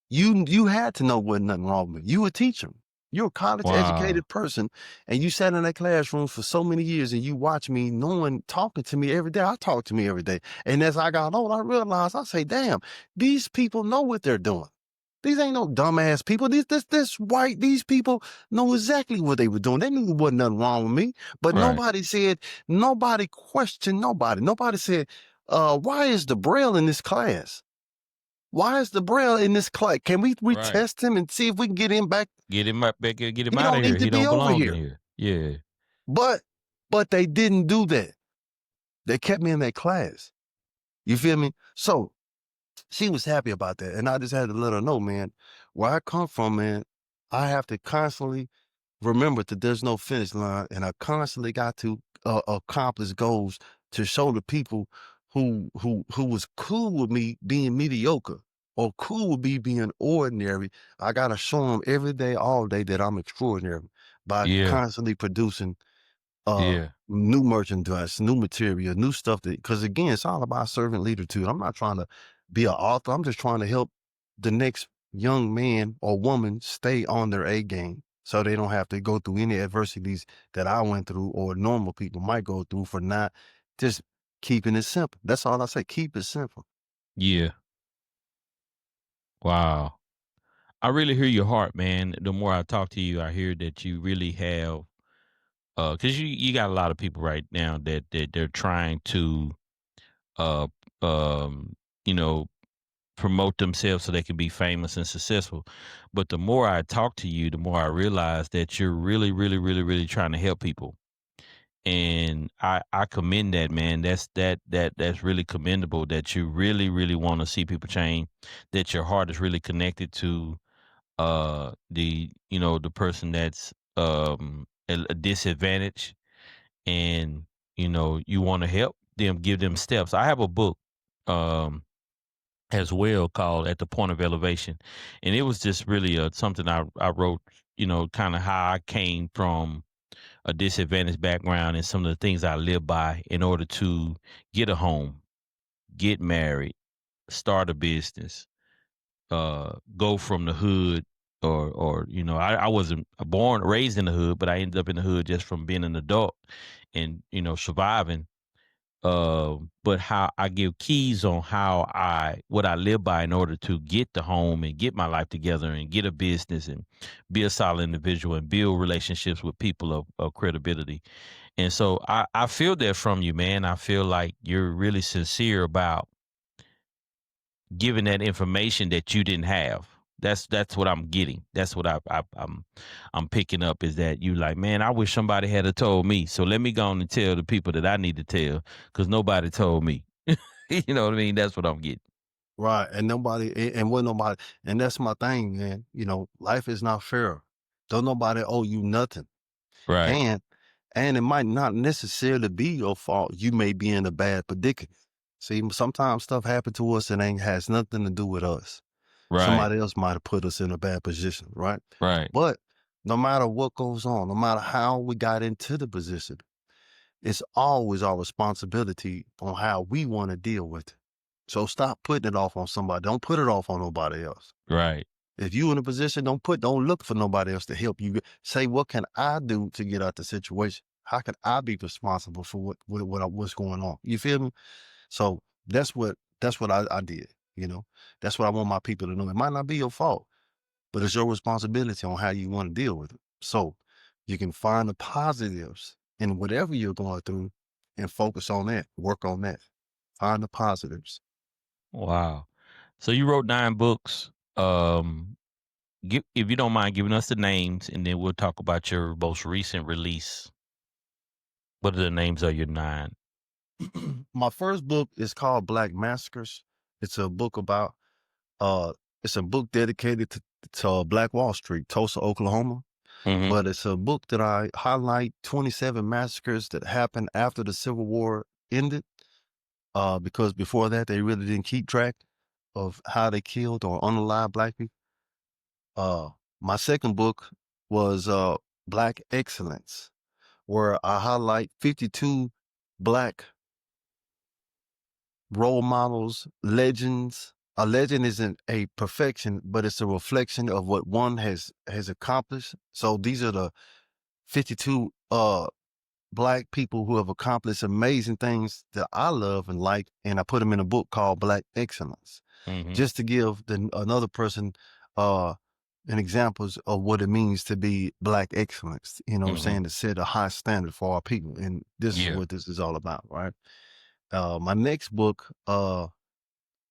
Speaker 2: you had to know wasn't nothing wrong with me. You a teacher. You're a college
Speaker 1: Wow.
Speaker 2: educated person, and you sat in that classroom for so many years, and you watch me knowing, talking to me every day. I talk to me every day. And as I got old, I realized, I say, damn, these people know what they're doing. These ain't no dumbass people. These people know exactly what they were doing. They knew there wasn't nothing wrong with me. But
Speaker 1: Right.
Speaker 2: nobody questioned nobody. Nobody said, why is the braille in this class? Why is the Braille in this class? Can we
Speaker 1: Right.
Speaker 2: test him and see if we can get him back?
Speaker 1: Get him
Speaker 2: He
Speaker 1: out of
Speaker 2: don't
Speaker 1: here.
Speaker 2: need to
Speaker 1: He
Speaker 2: be
Speaker 1: don't
Speaker 2: over
Speaker 1: belong in
Speaker 2: here.
Speaker 1: here. Yeah.
Speaker 2: But they didn't do that. They kept me in that class. You feel me? So she was happy about that. And I just had to let her know, man, where I come from, man, I have to constantly remember that there's no finish line. And I constantly got to accomplish goals to show the people who was cool with me being mediocre or cool with me being ordinary. I got to show them every day, all day that I'm extraordinary by
Speaker 1: Yeah.
Speaker 2: constantly producing
Speaker 1: Yeah.
Speaker 2: new merchandise, new material, new stuff that because again, it's all about servant leader too. I'm not trying to be an author. I'm just trying to help the next young man or woman stay on their A game so they don't have to go through any adversities that I went through or normal people might go through for not just keeping it simple. That's all I say. Keep it simple.
Speaker 1: Yeah. Wow. I really hear your heart, man. The more I talk to you, I hear that you really have because you got a lot of people right now that they're trying to uh um you know promote themselves so they can be famous and successful. But the more I talk to you, the more I realize that you're really, really, really, really trying to help people. And I commend that, man. That's really commendable that you really, really want to see people change, that your heart is really connected to the person that's a disadvantage, and you want to help them, give them steps. I have a book um as well called At the Point of Elevation. And it was just really something I wrote, kind of how I came from a disadvantaged background and some of the things I live by in order to get a home, get married, start a business, go from the hood, or I wasn't born raised in the hood, but I ended up in the hood just from being an adult and surviving. But how I give keys on what I live by in order to get the home and get my life together and get a business and be a solid individual and build relationships with people of credibility. And so I feel that from you, man. I feel like you're really sincere about giving that information that you didn't have. That's what I'm getting. That's what I'm picking up is that you like, man, I wish somebody had a told me. So let me go on and tell the people that I need to tell because nobody told me. You know what I mean? That's what I'm getting.
Speaker 2: Right. And what nobody, and that's my thing, man. Life is not fair. Don't nobody owe you nothing.
Speaker 1: Right.
Speaker 2: And it might not necessarily be your fault. You may be in a bad predicament. See, sometimes stuff happen to us and ain't has nothing to do with us.
Speaker 1: Right.
Speaker 2: Somebody else might have put us in a bad position, right?
Speaker 1: Right.
Speaker 2: But no matter what goes on, no matter how we got into the position, it's always our responsibility on how we want to deal with it. So stop putting it off on somebody. Don't put it off on nobody else.
Speaker 1: Right.
Speaker 2: If you in a position, don't look for nobody else to help you. Say, what can I do to get out the situation? How can I be responsible for what's going on? You feel me? So that's what I did. That's what I want my people to know. It might not be your fault, but it's your responsibility on how you want to deal with it. So you can find the positives in whatever you're going through and focus on that. Work on that. Find the positives.
Speaker 1: Wow. So you wrote 9 books. If you don't mind giving us the names, and then we'll talk about your most recent release. What are the names of your 9?
Speaker 2: My first book is called Black Massacres. It's a book about uh it's a book dedicated to Black Wall Street, Tulsa, Oklahoma.
Speaker 1: Mm-hmm.
Speaker 2: But it's a book that I highlight 27 massacres that happened after the Civil War ended. Because before that they really didn't keep track of how they killed or unalive black people. My second book was Black Excellence, where I highlight 52 black role models, legends. A legend isn't a perfection, but it's a reflection of what one has accomplished. So these are the 52 black people who have accomplished amazing things that I love and like, and I put them in a book called Black Excellence,
Speaker 1: Mm-hmm.
Speaker 2: just to give another person uh an examples of what it means to be black excellence. You know what I'm
Speaker 1: Mm-hmm.
Speaker 2: saying? To set a high standard for our people, and this is
Speaker 1: Yeah.
Speaker 2: what this is all about, right? My next book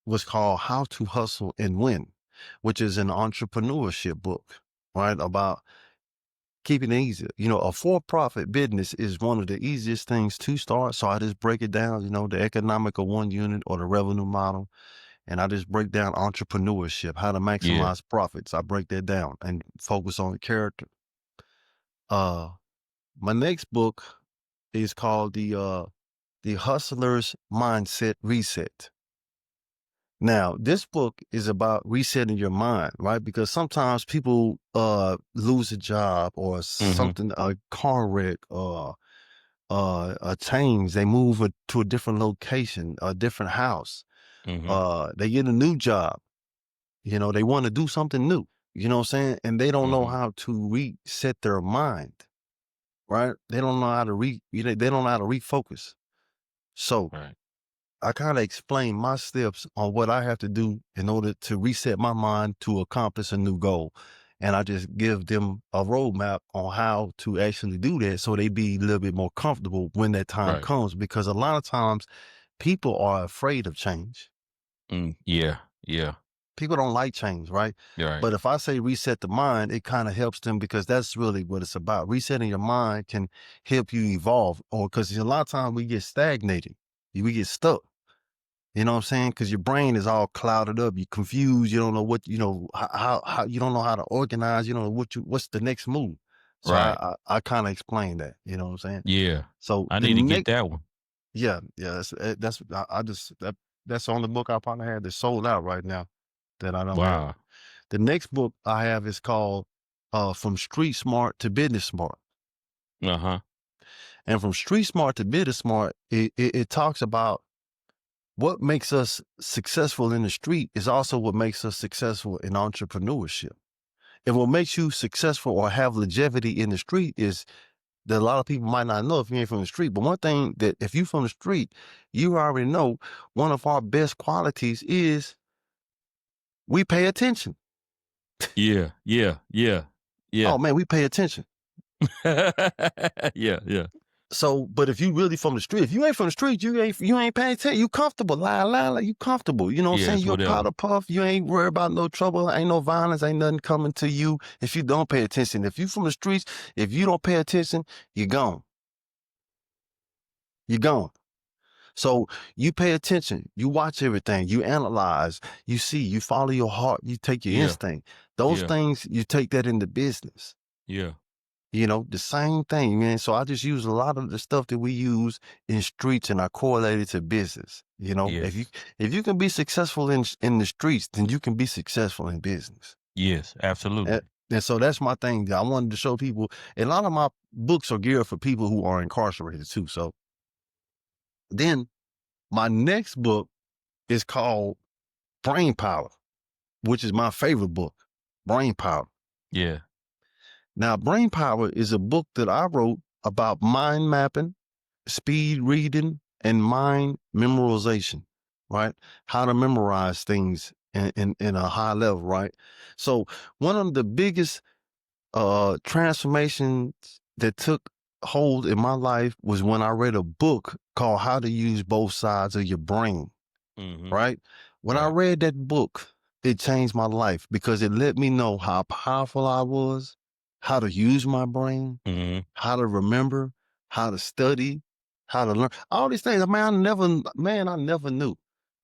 Speaker 2: was called How to Hustle and Win, which is an entrepreneurship book, right? About keeping it easy. A for-profit business is one of the easiest things to start. So I just break it down, the economic of one unit or the revenue model. And I just break down entrepreneurship, how to
Speaker 1: Yeah.
Speaker 2: maximize profits. I break that down and focus on character. Uh, my next book is called the Hustler's Mindset Reset. Now, this book is about resetting your mind, right? Because sometimes people lose a job or
Speaker 1: Mhm.
Speaker 2: something, a car wreck or a change. They move to a different location, a different house.
Speaker 1: Mhm.
Speaker 2: They get a new job. They want to do something new. You know what I'm saying? And they don't know
Speaker 1: Mhm.
Speaker 2: how to reset their mind, right? They don't know how to they don't know how to refocus. So
Speaker 1: Right.
Speaker 2: I kind of explain my steps on what I have to do in order to reset my mind to accomplish a new goal. And I just give them a roadmap on how to actually do that so they be a little bit more comfortable when that time
Speaker 1: Right.
Speaker 2: comes. Because a lot of times people are afraid of change.
Speaker 1: Yeah. Yeah.
Speaker 2: People don't like change, right?
Speaker 1: You're right.
Speaker 2: But if I say reset the mind, it kind of helps them because that's really what it's about. Resetting your mind can help you evolve, or because a lot of times we get stagnated, we get stuck. You know what I'm saying? Because your brain is all clouded up. You're confused. You don't know what how you don't know how to organize. You don't know what's the next move. So
Speaker 1: Right.
Speaker 2: I kind of explain that. You know what I'm saying?
Speaker 1: Yeah.
Speaker 2: So
Speaker 1: I
Speaker 2: the
Speaker 1: need to get
Speaker 2: next,
Speaker 1: that one.
Speaker 2: yeah, yeah, that's I just that's the only book I probably had that's sold out right now that I don't have.
Speaker 1: Wow.
Speaker 2: The next book I have is called From Street Smart to Business Smart.
Speaker 1: Uh-huh.
Speaker 2: And from street smart to business smart, it talks about what makes us successful in the street is also what makes us successful in entrepreneurship. And what makes you successful or have longevity in the street is that a lot of people might not know if you ain't from the street. But one thing that if you from the street, you already know one of our best qualities is we pay attention.
Speaker 1: Yeah. Yeah. Yeah. Yeah.
Speaker 2: Oh man, we pay attention.
Speaker 1: Yeah. Yeah.
Speaker 2: So, but if you really from the street, if you ain't from the street, you ain't paying attention. You comfortable, like you comfortable. You know what I'm
Speaker 1: Yeah.
Speaker 2: saying?
Speaker 1: It's
Speaker 2: You're a
Speaker 1: whatever.
Speaker 2: powder puff. You ain't worried about no trouble. Ain't no violence. Ain't nothing coming to you if you don't pay attention. If you from the streets, if you don't pay attention, you're gone. You're gone. So you pay attention. You watch everything. You analyze. You see. You follow your heart. You take your
Speaker 1: Yeah.
Speaker 2: instinct. Those
Speaker 1: Yeah.
Speaker 2: things you take that into business.
Speaker 1: Yeah.
Speaker 2: The same thing, man. So I just use a lot of the stuff that we use in streets and I correlate it to business. If you
Speaker 1: Yes.
Speaker 2: if you can be successful in the streets, then you can be successful in business.
Speaker 1: Yes.
Speaker 2: And,
Speaker 1: Absolutely.
Speaker 2: and so that's my thing. That I wanted to show people. A lot of my books are geared for people who are incarcerated too. So then my next book is called Brain Power, which is my favorite book. Brain Power.
Speaker 1: Yeah.
Speaker 2: Now, Brain Power is a book that I wrote about mind mapping, speed reading, and mind memorization, right? How to memorize things in a high level, right? So one of the biggest transformations that took hold in my life was when I read a book called How to Use Both Sides of Your Brain,
Speaker 1: Mhm.
Speaker 2: right? When I
Speaker 1: Right.
Speaker 2: read that book, it changed my life because it let me know how powerful I was, how to use my brain,
Speaker 1: Mhm.
Speaker 2: how to remember, how to study, how to learn. All these things, I never knew.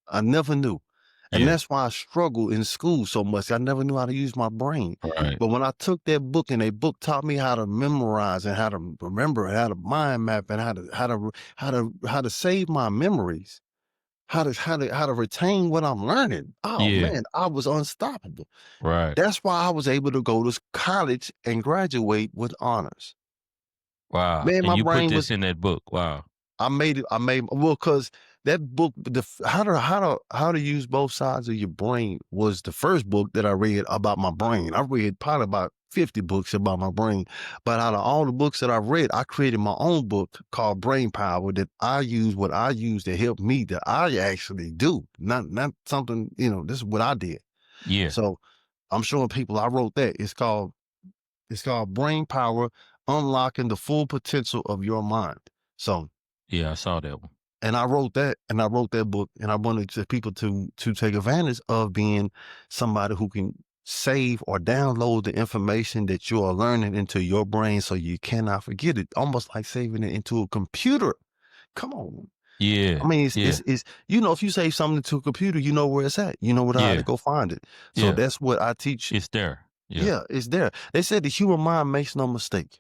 Speaker 2: I never knew. And
Speaker 1: Yeah.
Speaker 2: that's why I struggled in school so much. I never knew how to use my brain.
Speaker 1: Right.
Speaker 2: But when I took that book and that book taught me how to memorize and how to remember and how to mind map and how to save my memories, how to retain what I'm learning. Oh
Speaker 1: Yeah.
Speaker 2: man, I was unstoppable.
Speaker 1: Right.
Speaker 2: That's why I was able to go to college and graduate with honors.
Speaker 1: Wow.
Speaker 2: Man,
Speaker 1: And
Speaker 2: my
Speaker 1: you put
Speaker 2: brain
Speaker 1: this
Speaker 2: was
Speaker 1: in that book. Wow.
Speaker 2: I made it. I made well because that book, how to use both sides of your brain was the first book that I read about my brain. I read probably about 50 books about my brain, but out of all the books that I read, I created my own book called Brain Power that I use what I use to help me that I actually do, not something This is what I did.
Speaker 1: Yeah.
Speaker 2: So I'm showing people I wrote that. It's called Brain Power: Unlocking the Full Potential of Your Mind. So
Speaker 1: Yeah. I saw that one.
Speaker 2: And I wrote that book, and I wanted people to take advantage of being somebody who can save or download the information that you are learning into your brain so you cannot forget it. Almost like saving it into a computer. Come on. I
Speaker 1: Yeah,
Speaker 2: mean,
Speaker 1: yeah,
Speaker 2: if you save something to a computer, you know where it's at. You know where how to
Speaker 1: yeah,
Speaker 2: go find it. So
Speaker 1: yeah.
Speaker 2: that's what I teach.
Speaker 1: It's there. Yeah,
Speaker 2: Yeah, it's there. They said the human mind makes no mistake.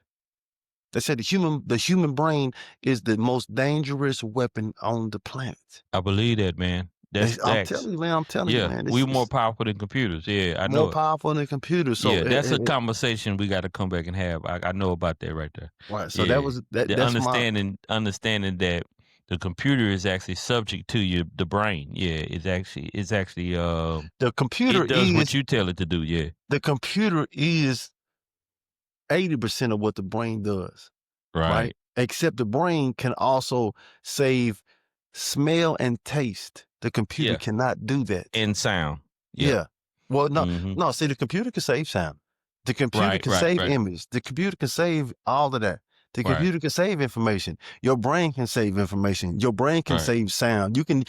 Speaker 2: They said the human brain is the most dangerous weapon on the planet.
Speaker 1: I believe that, man. That's
Speaker 2: I'm
Speaker 1: facts.
Speaker 2: telling you, man. I'm telling you,
Speaker 1: Yeah,
Speaker 2: man.
Speaker 1: we're more
Speaker 2: It's
Speaker 1: powerful than computers. Yeah, I
Speaker 2: more
Speaker 1: know it.
Speaker 2: powerful than a computer. So,
Speaker 1: Yeah, that's a conversation we got to come back and have. I know about that right there.
Speaker 2: right. So that
Speaker 1: Yeah,
Speaker 2: was
Speaker 1: the
Speaker 2: that's my
Speaker 1: understanding that the computer is actually subject to the brain. Yeah, it's actually
Speaker 2: the computer
Speaker 1: it does what
Speaker 2: is
Speaker 1: you tell it to do. Yeah,
Speaker 2: the computer is 80% of what the brain does, right?
Speaker 1: right.
Speaker 2: Except the brain can also save smell and taste. The computer
Speaker 1: Yeah,
Speaker 2: cannot do that.
Speaker 1: and sound. Yeah.
Speaker 2: Yeah. Well, no,
Speaker 1: Mm-hmm.
Speaker 2: no. See, the computer can save sound. The computer
Speaker 1: Right.
Speaker 2: can
Speaker 1: Right.
Speaker 2: save
Speaker 1: Right.
Speaker 2: image. The computer can save all of that. The
Speaker 1: Right.
Speaker 2: computer can save information. Your brain can save information. Your brain can
Speaker 1: Right.
Speaker 2: save sound. You can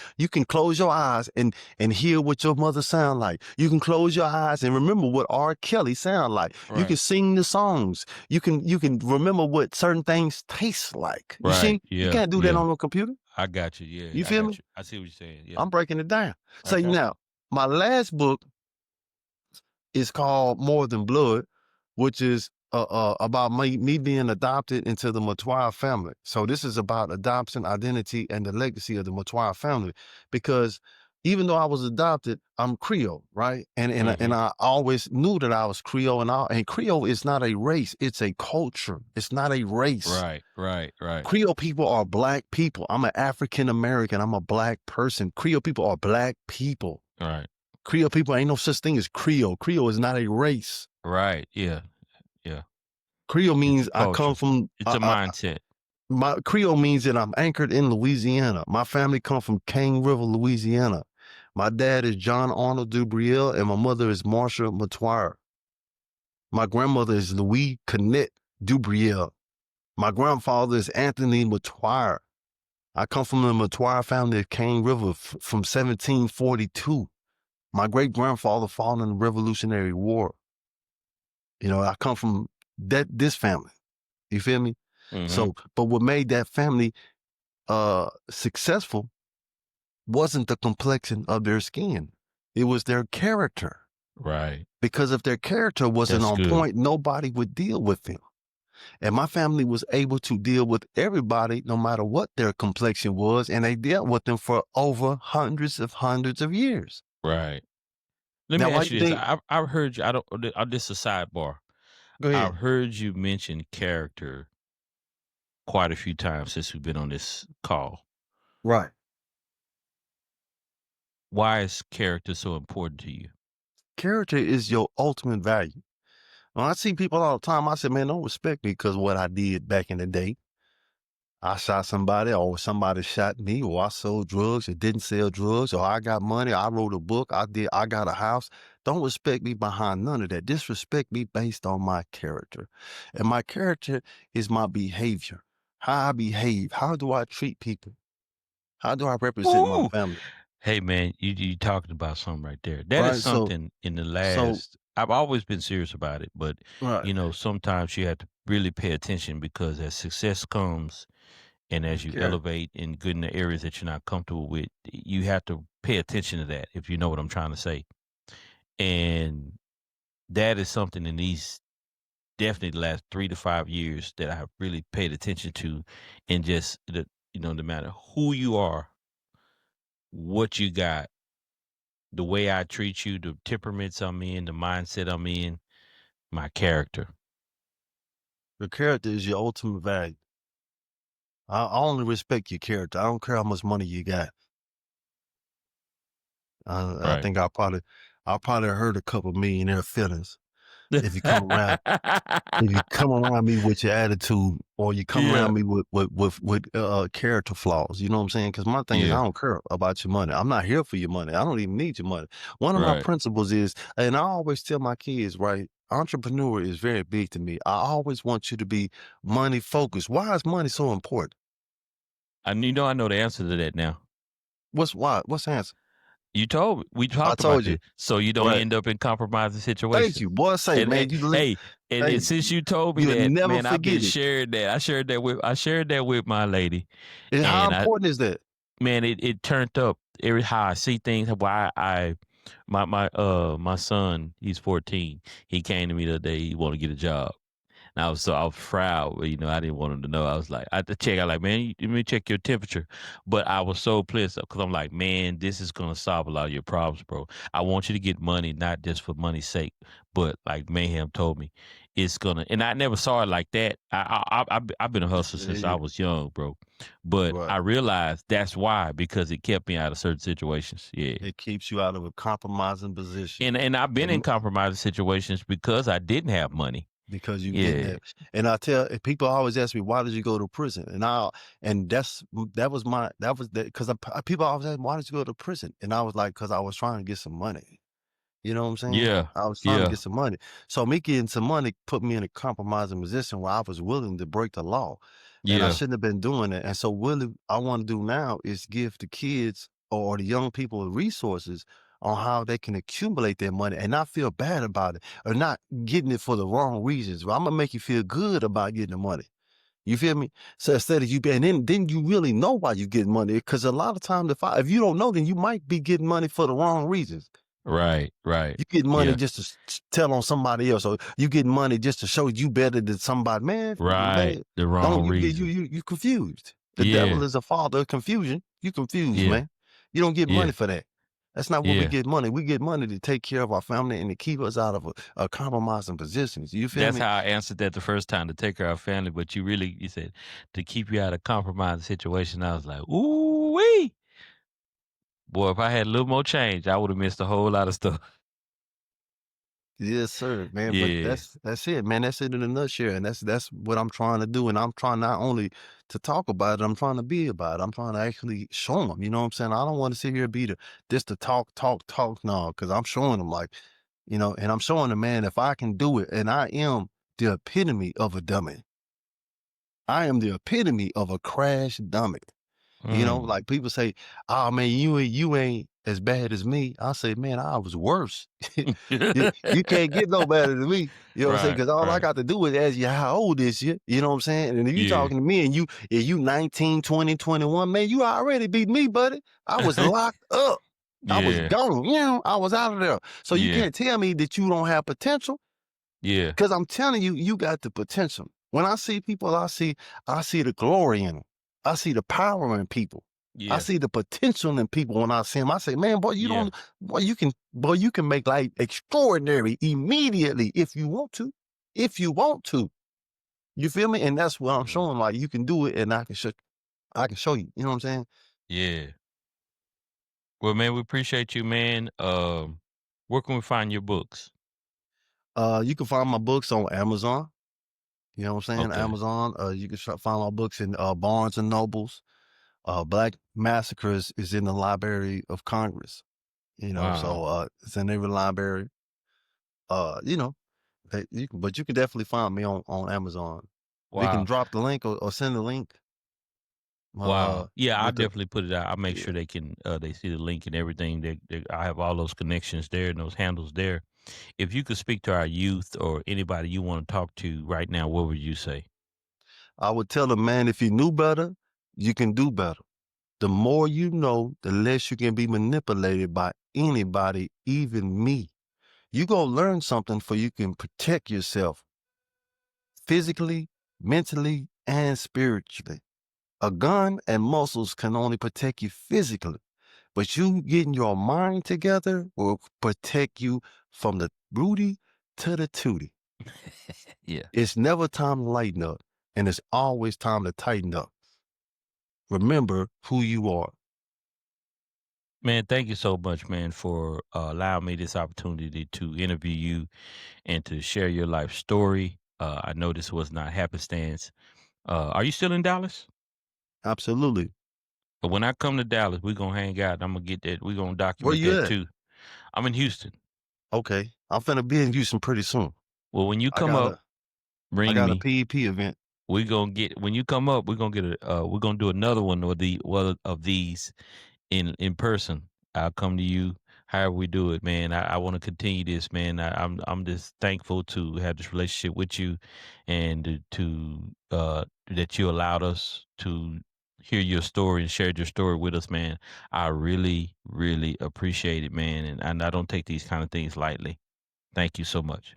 Speaker 2: close your eyes and hear what your mother sound like. You can close your eyes and remember what R. Kelly sound like. You can
Speaker 1: Right.
Speaker 2: sing the songs. You can remember what certain things taste like. You
Speaker 1: Right.
Speaker 2: see, you
Speaker 1: Yeah.
Speaker 2: can't do that
Speaker 1: Yeah.
Speaker 2: on a computer.
Speaker 1: I got you. Yeah,
Speaker 2: You
Speaker 1: I
Speaker 2: feel
Speaker 1: got
Speaker 2: me?
Speaker 1: you. I see what you're saying. Yeah.
Speaker 2: I'm breaking it down. So
Speaker 1: Okay.
Speaker 2: now, my last book is called More Than Blood, which is about me being adopted into the Matoir family. So this is about adoption, identity, and the legacy of the Matoir family. Because even though I was adopted, I'm Creole, right? And
Speaker 1: Mm-hmm.
Speaker 2: I always knew that I was Creole, and Creole is not a race; it's a culture. It's not a race.
Speaker 1: Right. Right. Right.
Speaker 2: Creole people are black people. I'm an African American. I'm a black person. Creole people are black people.
Speaker 1: Right.
Speaker 2: Creole people ain't no such thing as Creole. Creole is not a race.
Speaker 1: Right. Yeah. Yeah.
Speaker 2: Creole
Speaker 1: It's a
Speaker 2: means I come
Speaker 1: culture.
Speaker 2: from
Speaker 1: It's a mindset.
Speaker 2: my Creole means that I'm anchored in Louisiana. My family come from Cane River, Louisiana. My dad is John Arnold Dubriel, and my mother is Marsha Matoir. My grandmother is Louis Connette Dubriel. My grandfather is Anthony Matoir. I come from the Matoir family of Cane River from 1742. My great grandfather fought in the Revolutionary War. I come from this family. You feel me?
Speaker 1: Mm-hmm.
Speaker 2: So, but what made that family successful wasn't the complexion of their skin. It was their character.
Speaker 1: Right.
Speaker 2: Because if their character wasn't
Speaker 1: That's
Speaker 2: on
Speaker 1: good.
Speaker 2: point, nobody would deal with them. And my family was able to deal with everybody, no matter what their complexion was, and they dealt with them for over hundreds of years.
Speaker 1: Right. Let
Speaker 2: Now,
Speaker 1: me
Speaker 2: why
Speaker 1: ask
Speaker 2: you
Speaker 1: you this.
Speaker 2: think?
Speaker 1: I've heard you. I don't. This is a sidebar.
Speaker 2: Go
Speaker 1: I've
Speaker 2: ahead.
Speaker 1: heard you mention character quite a few times since we've been on this call.
Speaker 2: Right.
Speaker 1: Why is character so important to you?
Speaker 2: Character is your ultimate value. When I see people all the time, I say, man, don't respect me because what I did back in the day. I shot somebody, or somebody shot me, or I sold drugs or didn't sell drugs, or I got money, I wrote a book, I got a house. Don't respect me behind none of that. Disrespect me based on my character. And my character is my behavior. How I behave. How do I treat people? How do I represent my
Speaker 1: Woo!
Speaker 2: family?
Speaker 1: Hey man, you talking about something right there. That is
Speaker 2: Right. So,
Speaker 1: something in the
Speaker 2: so,
Speaker 1: last. I've always been serious about it, but
Speaker 2: right.
Speaker 1: sometimes you have to really pay attention because as success comes and as you
Speaker 2: Character.
Speaker 1: elevate and good in the areas that you're not comfortable with, you have to pay attention to that. If you know what I'm trying to say, and that is something in these definitely the last 3 to 5 years that I have really paid attention to, and just no matter who you are, what you got, the way I treat you, the temperaments I'm in, the mindset I'm in, my character.
Speaker 2: Your character is your ultimate value. I only respect your character. I don't care how much money you got. I
Speaker 1: Right.
Speaker 2: think I'll probably hurt a couple millionaire feelings if you come around if you come around me with your attitude, or you come
Speaker 1: Yeah.
Speaker 2: around me with character flaws. You know what I'm saying? Because my thing is, I
Speaker 1: Yeah.
Speaker 2: don't care about your money. I'm not here for your money. I don't even need your money. One of my
Speaker 1: Right.
Speaker 2: principles is, and I always tell my kids, right? Entrepreneur is very big to me. I always want you to be money focused. Why is money so important?
Speaker 1: I know the answer to that now.
Speaker 2: What's the answer?
Speaker 1: You told me. We
Speaker 2: I
Speaker 1: talked about
Speaker 2: told you.
Speaker 1: this, so you don't
Speaker 2: Right.
Speaker 1: end up in compromising
Speaker 2: Thank
Speaker 1: situations.
Speaker 2: you, boy. Say, man,
Speaker 1: Hey, and
Speaker 2: hey,
Speaker 1: since you told me
Speaker 2: you'll
Speaker 1: that,
Speaker 2: never
Speaker 1: man, I've been
Speaker 2: forget it.
Speaker 1: sharing that. I shared that with my lady,
Speaker 2: And how
Speaker 1: and
Speaker 2: important is that?
Speaker 1: man, it turned up every how I see things. Why my son, he's 14. He came to me the other day. He want to get a job. And I was proud, but, I didn't want him to know. I was like, I had to check. I like, man, let me check your temperature. But I was so pleased because I'm like, man, this is gonna solve a lot of your problems, bro. I want you to get money, not just for money's sake, but like Mayhem told me, it's gonna. And I never saw it like that. I've been a hustler since I
Speaker 2: Yeah,
Speaker 1: was young, bro. But
Speaker 2: right.
Speaker 1: I realized that's why because it kept me out of certain situations. Yeah.
Speaker 2: It keeps you out of a compromising position.
Speaker 1: And I've been in
Speaker 2: And
Speaker 1: compromising situations because I didn't have money.
Speaker 2: because you getting
Speaker 1: Yeah.
Speaker 2: that. And I tell people always ask me, why did you go to prison? And that was my that was that because people always ask me, why did you go to prison? And I was like, because I was trying to get some money. You know what I'm saying?
Speaker 1: Yeah.
Speaker 2: I was trying to
Speaker 1: Yeah.
Speaker 2: get some money. So me getting some money put me in a compromising position where I was willing to break the law. And I
Speaker 1: Yeah.
Speaker 2: shouldn't have been doing it. And so what I want to do now is give the kids or the young people resources on how they can accumulate their money and not feel bad about it or not getting it for the wrong reasons. Well, I'm gonna make you feel good about getting the money. You feel me? So instead of you being then you really know why you get money. Because a lot of times if you don't know, then you might be getting money for the wrong reasons.
Speaker 1: Right, right.
Speaker 2: You get money
Speaker 1: Yeah.
Speaker 2: just to tell on somebody else, or you get money just to show you better than somebody.
Speaker 1: Right.
Speaker 2: Man,
Speaker 1: The
Speaker 2: don't
Speaker 1: wrong
Speaker 2: you get
Speaker 1: reason.
Speaker 2: you confused. The devil
Speaker 1: Yeah.
Speaker 2: is a father of confusion. You confused,
Speaker 1: Yeah.
Speaker 2: man. You don't get
Speaker 1: Yeah.
Speaker 2: money for that. That's not what we
Speaker 1: Yeah.
Speaker 2: get money. We get money to take care of our family and to keep us out of a compromising positions. You feel
Speaker 1: That's
Speaker 2: me?
Speaker 1: how I answered that the first time to take care of our family, but you said to keep you out of compromising situation. I was like, ooh wee. Boy, if I had a little more change, I would have missed a whole lot of stuff.
Speaker 2: Yes, sir, man. But
Speaker 1: Yeah.
Speaker 2: that's it, man. That's it in a nutshell, and that's what I'm trying to do. And I'm trying not only to talk about it, I'm trying to be about it. I'm trying to actually show them. You know what I'm saying? I don't want to sit here and be just to talk. No, because I'm showing them like, and I'm showing them, man, if I can do it, and I am the epitome of a dummy. I am the epitome of a crash dummy.
Speaker 1: Mm.
Speaker 2: Like people say, "Oh man, you ain't as bad as me." I say, "Man, I was worse." You can't get no better than me. You know what I'm saying?
Speaker 1: Right,
Speaker 2: Because all I
Speaker 1: right.
Speaker 2: got to do is ask you how old is you. You know what I'm saying? And if you
Speaker 1: Yeah.
Speaker 2: talking to me and you 19, 20, 21, man, you already beat me, buddy. I was locked up. I was
Speaker 1: Yeah.
Speaker 2: gone. I was out of there. So you
Speaker 1: Yeah.
Speaker 2: can't tell me that you don't have potential.
Speaker 1: Yeah.
Speaker 2: Because I'm telling you, you got the potential. When I see people, I see the glory in them. I see the power in people. I
Speaker 1: Yeah.
Speaker 2: see the potential in people when I see them. I say, man, boy, you
Speaker 1: Yeah.
Speaker 2: don't, boy, you can make life extraordinary immediately if you want to. If you want to. You feel me? And that's what I'm
Speaker 1: Mhm.
Speaker 2: showing. Like you can do it and I can show you. You know what I'm saying?
Speaker 1: Yeah. Well, man, we appreciate you, man. Where can we find your books?
Speaker 2: You can find my books on Amazon. You know what I'm saying?
Speaker 1: Okay.
Speaker 2: Amazon. You can find my books in Barnes and Nobles. Black Massacres is in the Library of Congress, so
Speaker 1: Wow.
Speaker 2: it's in every library. Uh, you know, but you can definitely find me on Amazon. They can
Speaker 1: Wow.
Speaker 2: drop the link or send the link.
Speaker 1: Wow. Yeah, I'll
Speaker 2: With the
Speaker 1: definitely put it out. I'll make
Speaker 2: Yeah,
Speaker 1: sure they see the link and everything. I have all those connections there and those handles there. If you could speak to our youth or anybody you want to talk to right now, what would you say?
Speaker 2: I would tell them, man, if you knew better, you can do better. The more you know, the less you can be manipulated by anybody, even me. You go learn something for you can protect yourself physically, mentally, and spiritually. A gun and muscles can only protect you physically, but you getting your mind together will protect you from the booty to the tootie.
Speaker 1: Yeah.
Speaker 2: It's never time to lighten up, and it's always time to tighten up. Remember who you are.
Speaker 1: Man, thank you so much, man, for allowing me this opportunity to interview you and to share your life story. I know this was not happenstance. Are you still in Dallas?
Speaker 2: Absolutely.
Speaker 1: But when I come to Dallas, we're gonna hang out. I'm gonna get that. We're gonna
Speaker 2: Where
Speaker 1: document
Speaker 2: you
Speaker 1: that
Speaker 2: at?
Speaker 1: too. I'm in Houston.
Speaker 2: Okay. I'm finna be in Houston pretty soon.
Speaker 1: Well, when you
Speaker 2: I
Speaker 1: come
Speaker 2: got
Speaker 1: up,
Speaker 2: a I
Speaker 1: ring
Speaker 2: got a
Speaker 1: me.
Speaker 2: PEP event.
Speaker 1: We gonna get when you come up. We're gonna get we're gonna do another one of these in person. I'll come to you. However we do it, man. I want to continue this, man. I'm just thankful to have this relationship with you, and that you allowed us to hear your story and shared your story with us, man. I really, really appreciate it, man, and I don't take these kind of things lightly. Thank you so much.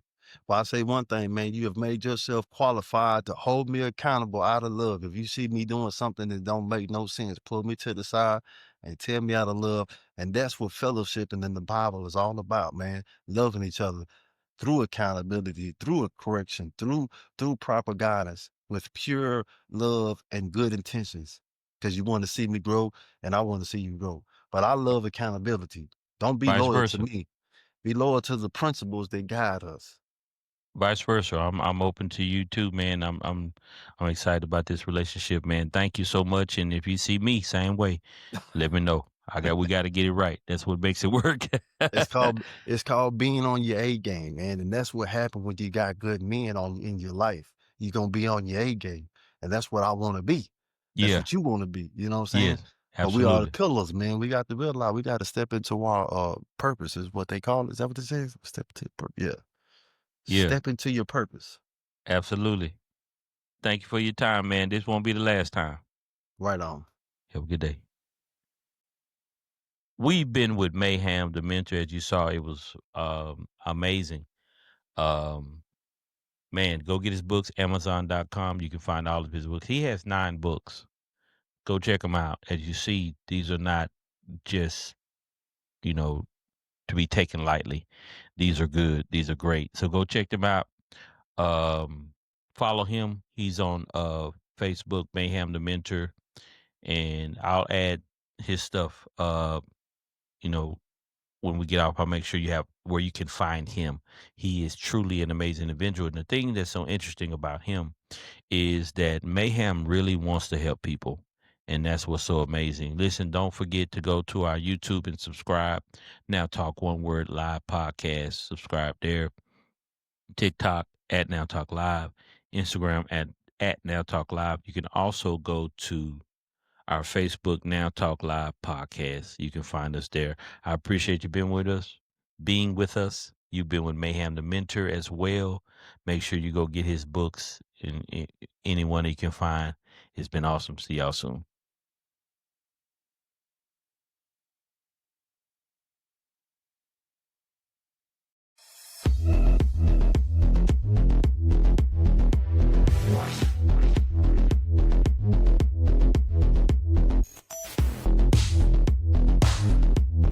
Speaker 2: Well, I say one thing, man, you have made yourself qualified to hold me accountable out of love. If you see me doing something that don't make no sense, pull me to the side and tell me out of love. And that's what fellowshipping in the Bible is all about, man. Loving each other through accountability, through a correction, through proper guidance, with pure love and good intentions. Because you want to see me grow and I want to see you grow. But I love accountability. Don't be
Speaker 1: Vice
Speaker 2: loyal to
Speaker 1: versa.
Speaker 2: me. Be loyal to the principles that guide us.
Speaker 1: Vice versa. I'm open to you too, man. I'm excited about this relationship, man. Thank you so much. And if you see me, same way, let me know. We got to get it right. That's what makes it work.
Speaker 2: It's called being on your A game, man. And that's what happened when you got good men on in your life. You're gonna be on your A game. And that's what I want to be. That's
Speaker 1: Yeah.
Speaker 2: what you want to be. You know what I'm saying?
Speaker 1: Yes.
Speaker 2: But we are the
Speaker 1: Absolutely.
Speaker 2: pillars, man. We got to realize we got to step into our purpose, is what they call it. Is that what it says? Step into purpose. Yeah.
Speaker 1: Yeah.
Speaker 2: Step into your purpose.
Speaker 1: Absolutely. Thank you for your time, man. This won't be the last time.
Speaker 2: Right on.
Speaker 1: Have a good day. We've been with Mayhem the Mentor, as you saw. It was amazing. Um, Man, go get his books, Amazon.com. You can find all of his books. He has 9 books. Go check them out. As you see, these are not just, you know, to be taken lightly. These are good. These are great. So go check them out. Um, Follow him. He's on Facebook, Mayhem the Mentor, and I'll add his stuff. You know, when we get off, I'll make sure you have where you can find him. He is truly an amazing individual. And the thing that's so interesting about him is that Mayhem really wants to help people. And that's what's so amazing. Listen, don't forget to go to our YouTube and subscribe. Now Talk One Word Live podcast. Subscribe there. TikTok at Now Talk Live. Instagram at Now Talk Live. You can also go to our Facebook Now Talk Live podcast. You can find us there. I appreciate you being with us. You've been with Mayhem the Mentor as well. Make sure you go get his books and anyone you can find. It's been awesome. See y'all soon.